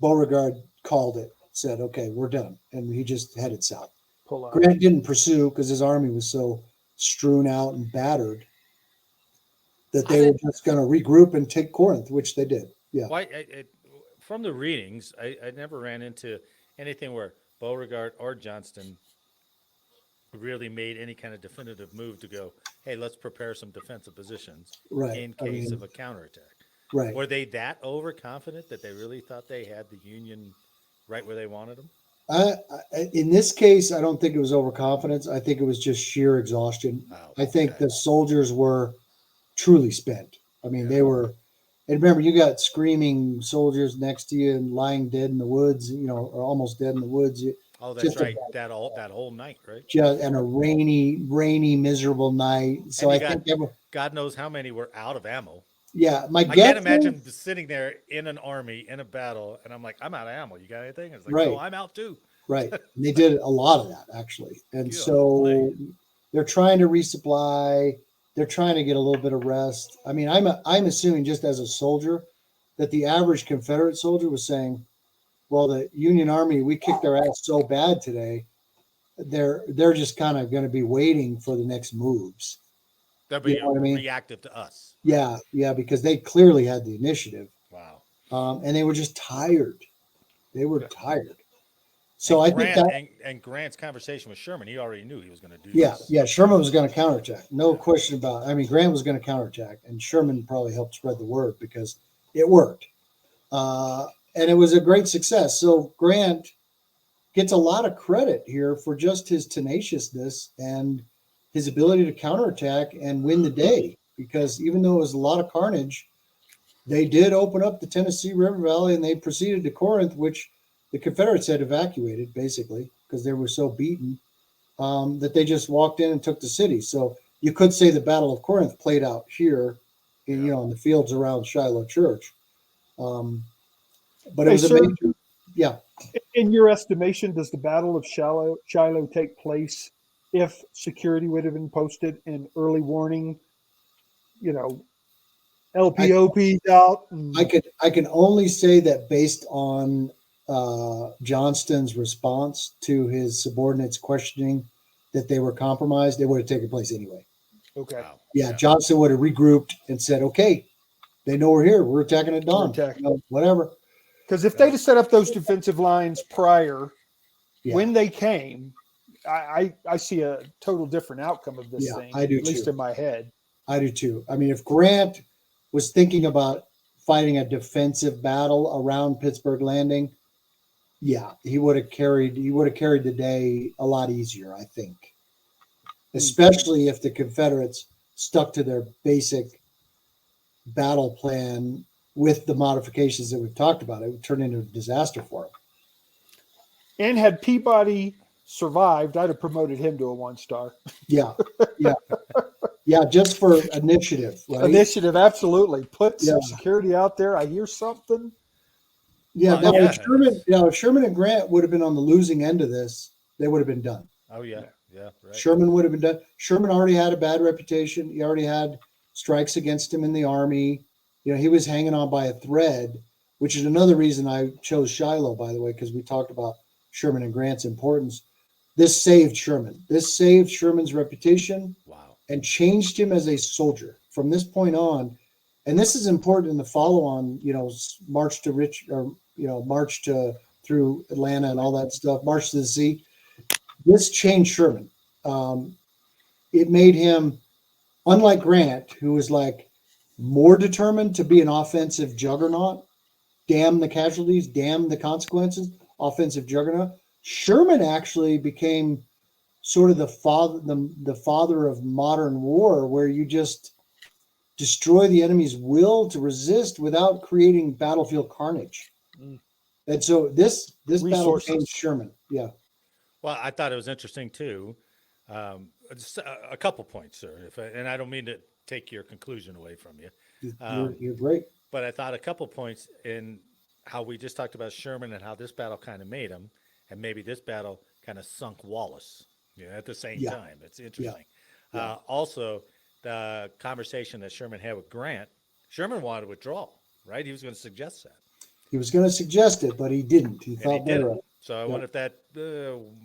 Beauregard called it, said, okay, we're done. And he just headed south. Grant didn't pursue because his army was so strewn out and battered that they were just going to regroup and take Corinth, which they did. Yeah. From the readings, I never ran into anything where Beauregard or Johnston really made any kind of definitive move to go, hey, let's prepare some defensive positions in case of a counterattack. Right. Were they that overconfident that they really thought they had the Union right where they wanted them? In this case, I don't think it was overconfidence. I think it was just sheer exhaustion. I think the soldiers were truly spent. I mean, they were. And remember, you got screaming soldiers next to you and lying dead in the woods, or almost dead in the woods. Oh, that's right. That whole night, right? And a rainy, miserable night. So I think God knows how many were out of ammo. Yeah, I can't imagine sitting there in an army in a battle, and I'm like, I'm out of ammo. You got anything? It's like, no, I'm out too. Right. And they did a lot of that actually, and so they're trying to resupply. They're trying to get a little bit of rest. I mean, I'm assuming just as a soldier that the average Confederate soldier was saying, well, the Union Army, we kicked their ass so bad today. They're just kind of going to be waiting for the next moves. They'll be reactive to us. Yeah, because they clearly had the initiative. Wow. And they were just tired. They were tired. So I think and Grant's conversation with Sherman, he already knew he was going to do this. Yeah, Sherman was going to counterattack. No question about it. I mean, Grant was going to counterattack, and Sherman probably helped spread the word because it worked. And it was a great success. So Grant gets a lot of credit here for just his tenaciousness and his ability to counterattack and win the day. Because even though it was a lot of carnage, they did open up the Tennessee River Valley and they proceeded to Corinth, which the Confederates had evacuated basically because they were so beaten that they just walked in and took the city. So you could say the Battle of Corinth played out here, in the fields around Shiloh Church. But it was a major, In your estimation, does the Battle of Shiloh take place if security would have been posted and early warning? LPOP's out. I can only say that based on Johnston's response to his subordinates questioning that they were compromised, it would have taken place anyway. Okay. Wow. Yeah, Johnston would have regrouped and said, okay, they know we're here. We're attacking at dawn. Whatever. Because if they'd have set up those defensive lines prior, when they came, I see a total different outcome of this thing. I do at least too. in my head. I do too. I mean, if Grant was thinking about fighting a defensive battle around Pittsburgh Landing, yeah, he would have carried the day a lot easier, I think. Especially if the Confederates stuck to their basic battle plan with the modifications that we've talked about. It would turn into a disaster for them. And had Peabody survived, I'd have promoted him to a 1-star. Yeah, yeah, yeah. Just for initiative, right? Initiative, absolutely. Put some security out there. I hear something. Yeah, if Sherman and Grant would have been on the losing end of this, they would have been done. Oh yeah, right. Sherman would have been done. Sherman already had a bad reputation. He already had strikes against him in the Army. He was hanging on by a thread, which is another reason I chose Shiloh, by the way, because we talked about Sherman and Grant's importance. This saved Sherman. This saved Sherman's reputation. Wow. And changed him as a soldier from this point on. And this is important in the follow-on, march to through Atlanta and all that stuff, march to the sea. This changed Sherman. It made him, unlike Grant, who was like more determined to be an offensive juggernaut, damn the casualties, damn the consequences, offensive juggernaut. Sherman actually became sort of the father of modern war, where you just destroy the enemy's will to resist without creating battlefield carnage. And so this battle changed Sherman. Yeah. Well, I thought it was interesting too. Just a couple points, sir. And I don't mean to take your conclusion away from you. You're great. But I thought a couple points in how we just talked about Sherman and how this battle kind of made him, and maybe this battle kind of sunk Wallace. At the same time. It's interesting. Yeah. Also, the conversation that Sherman had with Grant, Sherman wanted to withdraw, right? He was going to suggest that. He was going to suggest it, but he didn't. He thought better of it. So I wonder if that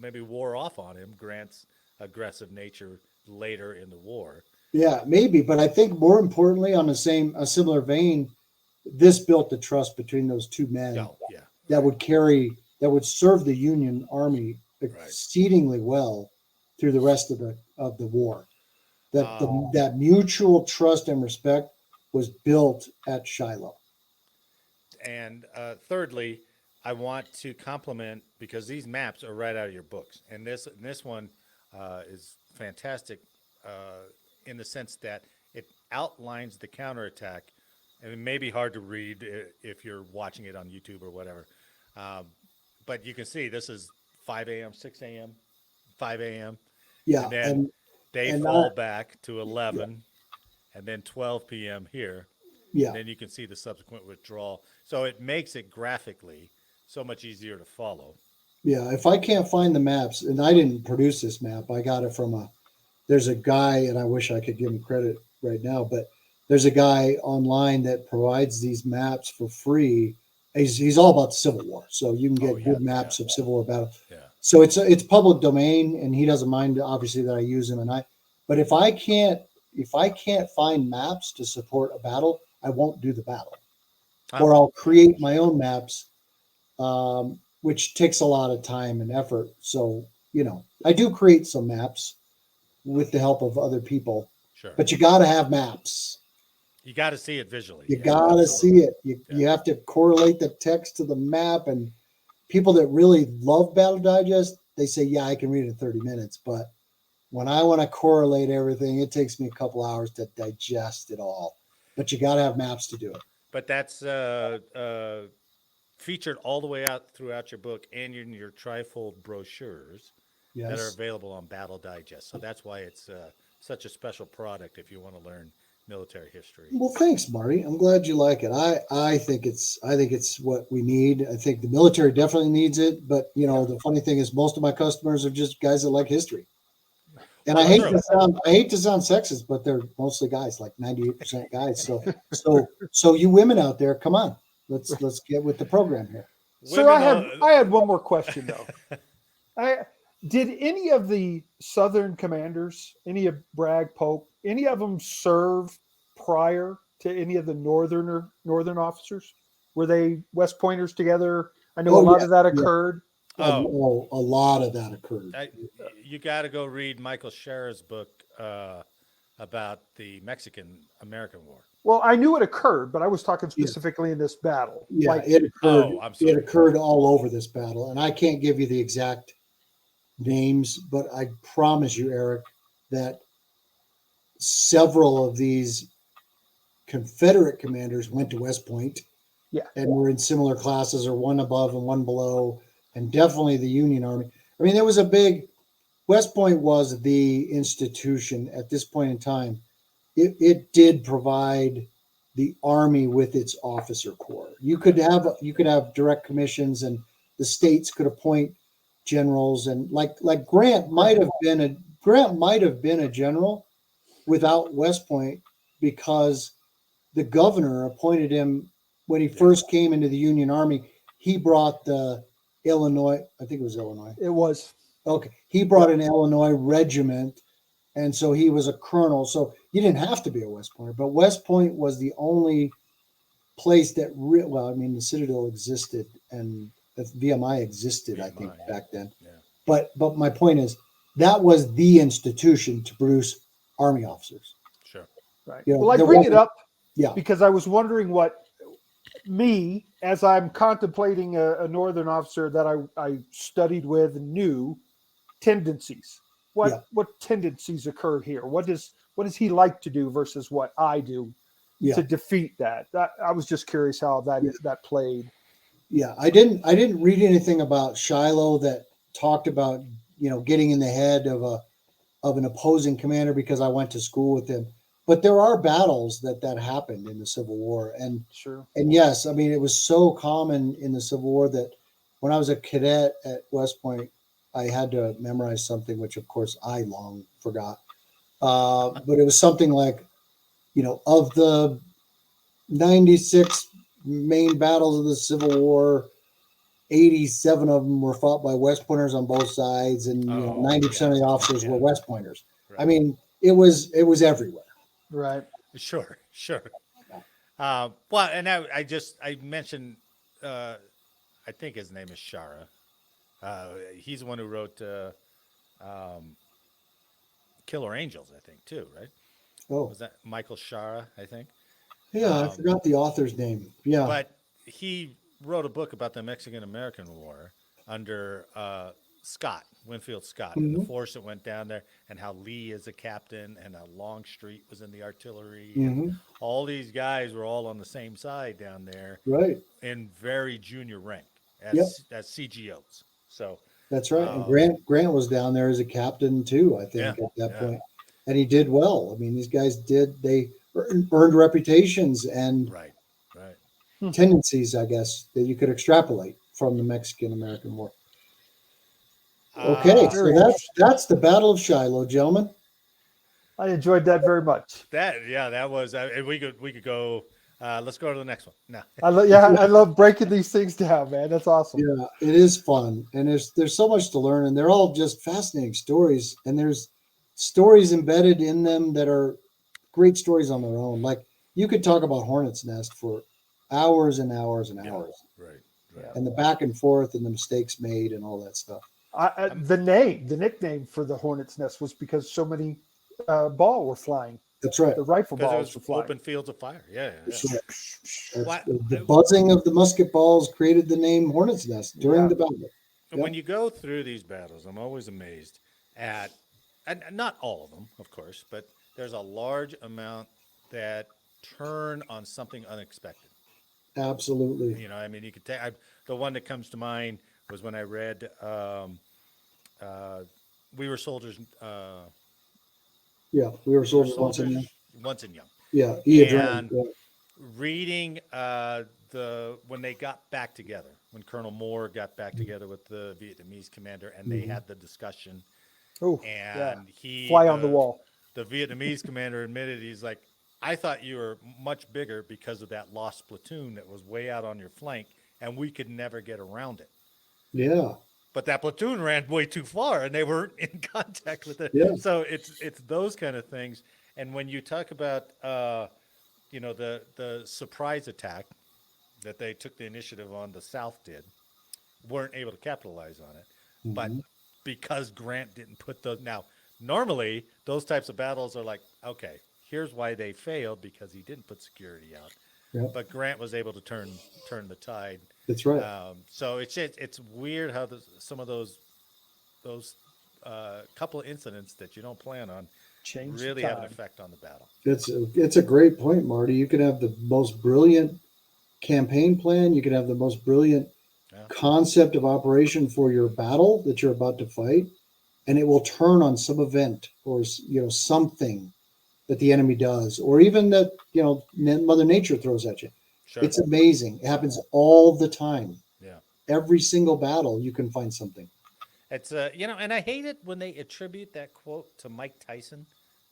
maybe wore off on him, Grant's aggressive nature later in the war. Yeah, maybe. But I think more importantly, on a similar vein, this built the trust between those two men that would serve the Union Army exceedingly well through the rest of the war. That mutual trust and respect was built at Shiloh. And thirdly, I want to compliment, because these maps are right out of your books, and this one is fantastic in the sense that it outlines the counterattack, and it may be hard to read if you're watching it on YouTube or whatever, but you can see this is 5 a.m., 6 a.m., 5 a.m. Yeah, and then they fall back to 11, and then 12 p.m. here. Yeah. And then you can see the subsequent withdrawal. So it makes it graphically so much easier to follow. Yeah, if I can't find the maps, and I didn't produce this map, I got it from there's a guy, and I wish I could give him credit right now, but there's a guy online that provides these maps for free. He's all about the Civil War, so you can get good maps of Civil War battle. Yeah. So it's public domain, and he doesn't mind, obviously, that I use him. But if I can't find maps to support a battle, I won't do the battle, or I'll create my own maps, which takes a lot of time and effort. So I do create some maps with the help of other people. Sure. But you got to have maps. You got to see it visually. You got to see it. You have to correlate the text to the map. And people that really love Battle Digest, they say, yeah, I can read it in 30 minutes. But when I want to correlate everything, it takes me a couple hours to digest it all. But you got to have maps to do it. But that's featured all the way out throughout your book and in your trifold brochures that are available on Battle Digest. So that's why it's such a special product if you want to learn military history. Well, thanks, Marty. I'm glad you like it. I think it's what we need. I think the military definitely needs it. But the funny thing is, most of my customers are just guys that like history. And I hate to sound sexist, but they're mostly guys, like 98% guys. So you women out there, come on, let's get with the program here. Sir, I had one more question though. Did any of the Southern commanders, any of Bragg, Pope, any of them serve prior to any of the northern officers? Were they West Pointers together? I know a lot of that occurred. A lot of that occurred. You got to go read Michael Sherr's book, about the Mexican-American War. Well, I knew it occurred, but I was talking Yeah. specifically in this battle. Yeah, Like, it occurred. Oh, I'm sorry. It occurred all over this battle, and I can't give you the exact names, but I promise you, Eric, that several of these Confederate commanders went to West Point, yeah, and were in similar classes, or one above and one below, and definitely the Union Army. I mean, there was a big West Point was the institution at this point in time. It did provide the Army with its officer corps. You could have direct commissions, and the states could appoint generals, and like Grant might have been a general without West Point, because the governor appointed him when he first came into the Union Army. He brought the Illinois, I think it was Illinois. it was. Okay. He brought an Illinois regiment, and so he was a colonel. So you didn't have to be a West Pointer, but West Point was the only place that well, I mean, the Citadel existed and the VMI existed, I think, back then. Yeah. But my point is, that was the institution to produce Army officers. Sure. Right. You know, Well, I there bring it wasn't- up Yeah. because I was wondering what as I'm contemplating a Northern officer that I studied with and knew tendencies. What tendencies occurred here? What does he like to do versus what I do to defeat that? I was just curious how that played. Yeah, I didn't read anything about Shiloh that talked about, getting in the head of an opposing commander, because I went to school with him. But there are battles that happened in the Civil War, and Sure. and yes, I mean, it was so common in the Civil War that when I was a cadet at West Point, I had to memorize something, which of course I long forgot. But it was something like, of the 96 main battles of the Civil War, 87 of them were fought by West Pointers on both sides, and 90% of the officers were West Pointers. Right. I mean, it was everywhere. Right. Sure. Well, and I mentioned, I think his name is Shara. He's the one who wrote Killer Angels, I think, too, right? Oh, was that Michael Shara? I think. Yeah, I forgot the author's name. Yeah, but he wrote a book about the Mexican-American War under Winfield Scott, and the force that went down there, and how Lee is a captain, and how Longstreet was in the artillery. And all these guys were all on the same side down there, right? In very junior rank as CGOs. So that's right. And Grant was down there as a captain too, I think, at that point, and he did well. I mean, these guys they earned reputations and tendencies, I guess, that you could extrapolate from the Mexican-American War. Okay, so that's the Battle of Shiloh, gentlemen. I enjoyed that very much. That was. We could go. Let's go to the next one. No. I love breaking these things down, man. That's awesome. Yeah, it is fun, and there's so much to learn, and they're all just fascinating stories, and there's stories embedded in them that are great stories on their own. Like, you could talk about Hornet's Nest for hours and hours and hours. Right. And the back and forth and the mistakes made and all that stuff. The nickname for the Hornet's Nest was because so many ball were flying. That's right. The rifle balls were flying. Open fields of fire. Yeah. The buzzing of the musket balls created the name Hornet's Nest during the battle. When you go through these battles, I'm always amazed at, and not all of them, of course, but there's a large amount that turn on something unexpected. Absolutely. I mean, you could take the one that comes to mind was when I read We Were Soldiers. We Were Soldiers Once and Young. Once and Young. Yeah, and reading when they got back together, when Colonel Moore got back together with the Vietnamese commander, and they had the discussion. Oh, he fly on the wall. The Vietnamese commander admitted, he's like, I thought you were much bigger because of that lost platoon that was way out on your flank, and we could never get around it. Yeah. But that platoon ran way too far, and they weren't in contact with it. Yeah. So it's those kind of things. And when you talk about, the surprise attack that they took the initiative on, the South weren't able to capitalize on it. But because Grant didn't put those, now normally those types of battles are like, okay, here's why they failed because he didn't put security out. Yeah. But Grant was able to turn the tide. That's right. So it's weird how some of those couple of incidents that you don't plan on really have an effect on the battle. It's a great point, Marty. You can have the most brilliant campaign plan. You can have the most brilliant concept of operation for your battle that you're about to fight, and it will turn on some event or something that the enemy does, or even that Mother Nature throws at you. Sure. It's amazing. It happens all the time. Yeah. Every single battle, you can find something. It's and I hate it when they attribute that quote to Mike Tyson,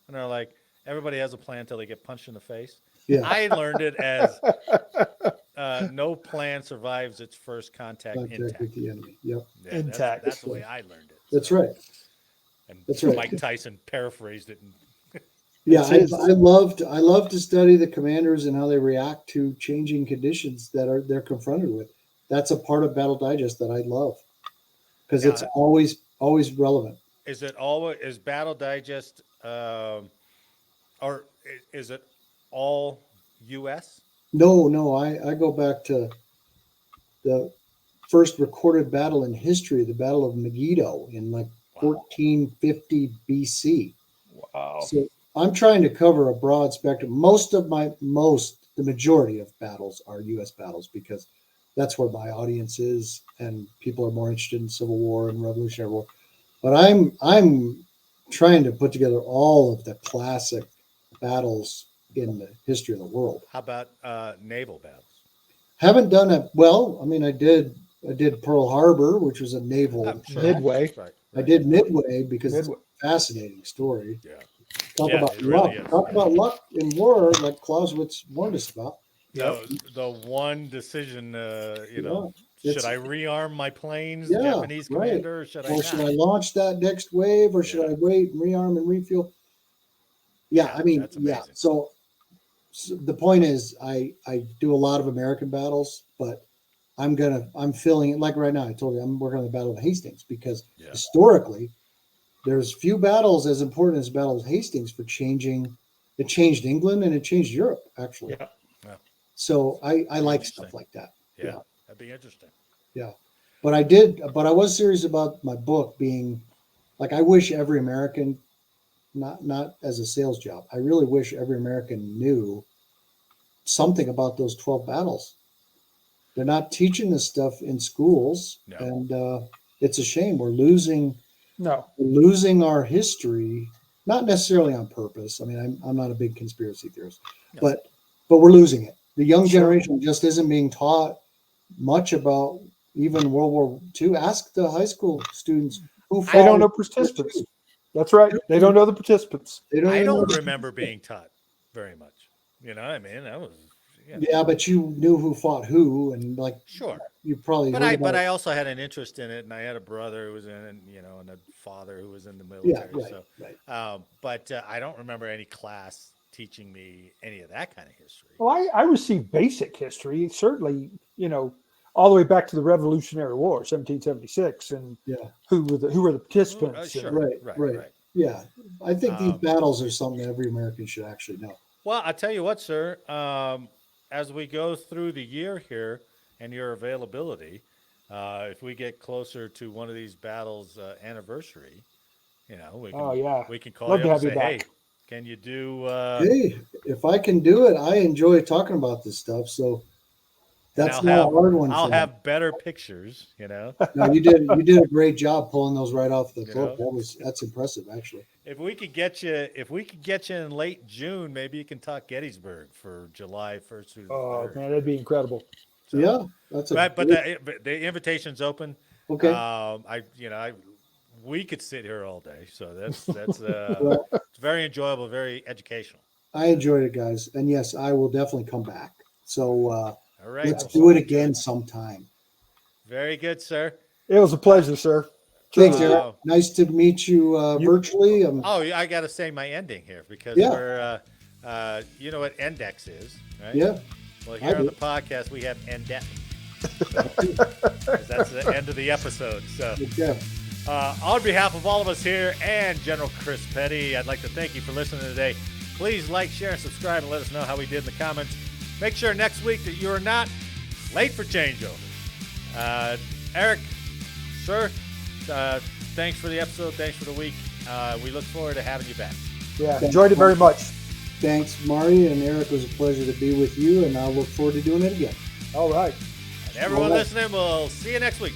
and they're like, everybody has a plan until they get punched in the face. Yeah. I learned it as no plan survives its first contact intact with the enemy. Yep. Yeah, intact. That's the way I learned it. That's right. And that's right. Mike Tyson paraphrased it. Yeah, I love to study the commanders and how they react to changing conditions that they're confronted with. That's a part of Battle Digest that I love because it's always relevant. Is Battle Digest or is it all U.S.? No. I go back to the first recorded battle in history, the Battle of Megiddo in 1450 BC. Wow. So I'm trying to cover a broad spectrum. The majority of battles are U.S. battles because that's where my audience is, and people are more interested in Civil War and Revolutionary War. But I'm trying to put together all of the classic battles in the history of the world. How about naval battles? Haven't done it. Well, I mean, I did Pearl Harbor, which was a naval Midway. Right. I did Midway because it's a fascinating story. Yeah. Talk about luck. Really Talk about luck in war, like Clausewitz warned us about. The one decision, should I rearm my planes, Japanese commander, or should I not? Should I launch that next wave, or should I wait and rearm and refuel? Yeah, I mean, So the point is, I do a lot of American battles, but I'm filling it like right now. I told you I'm working on the Battle of Hastings because historically, there's few battles as important as the Battle of Hastings for changing. It changed England and it changed Europe actually. Yeah. So I like stuff like that. Yeah, that'd be interesting. Yeah, but I was serious about my book being like I wish every American, not as a sales job. I really wish every American knew something about those 12 battles. They're not teaching this stuff in schools, and it's a shame. We're losing our history, not necessarily on purpose. I mean, I'm not a big conspiracy theorist, but we're losing it. The young generation just isn't being taught much about even World War II. Ask the high school students who they don't know participants. That's right. They don't know the participants. I don't remember being taught very much. You know what I mean? That was but you knew who fought who, and you probably. But I also had an interest in it, and I had a brother who was in it, and a father who was in the military. But I don't remember any class teaching me any of that kind of history. Well, I received basic history, certainly, all the way back to the Revolutionary War, 1776, and who were the participants. Right. Yeah, I think these battles are something every American should actually know. Well, I tell you what, sir. As we go through the year here and your availability, if we get closer to one of these battles' anniversary, we can call you up and say, hey, can you do? Hey, if I can do it, I enjoy talking about this stuff. So that's not a hard one. I'll have better pictures. No, you did a great job pulling those right off the book. That's impressive, actually. If we could get you in late June, maybe you can talk Gettysburg for July 1st through the 3rd. Man, that'd be incredible. So, that's but the invitation's open. Okay. We could sit here all day, so that's it's very enjoyable, very educational. I enjoyed it, guys, and yes, I will definitely come back. So all right, let's do it again sometime. Very good, sir. It was a pleasure, sir. Thanks, Eric. Nice to meet you virtually. I got to say my ending here because we're, you know what Index is, right? Yeah. Well, here on the podcast, we have Endep. That's the end of the episode. So, On behalf of all of us here and General Chris Petty, I'd like to thank you for listening today. Please like, share, and subscribe, and let us know how we did in the comments. Make sure next week that you are not late for changeover. Eric, sir, thanks for the episode. Thanks for the week. We look forward to having you back. Yeah, enjoyed it very much. Thanks, Marty and Eric. It was a pleasure to be with you, and I'll look forward to doing it again. All right. And everyone listening, we'll see you next week.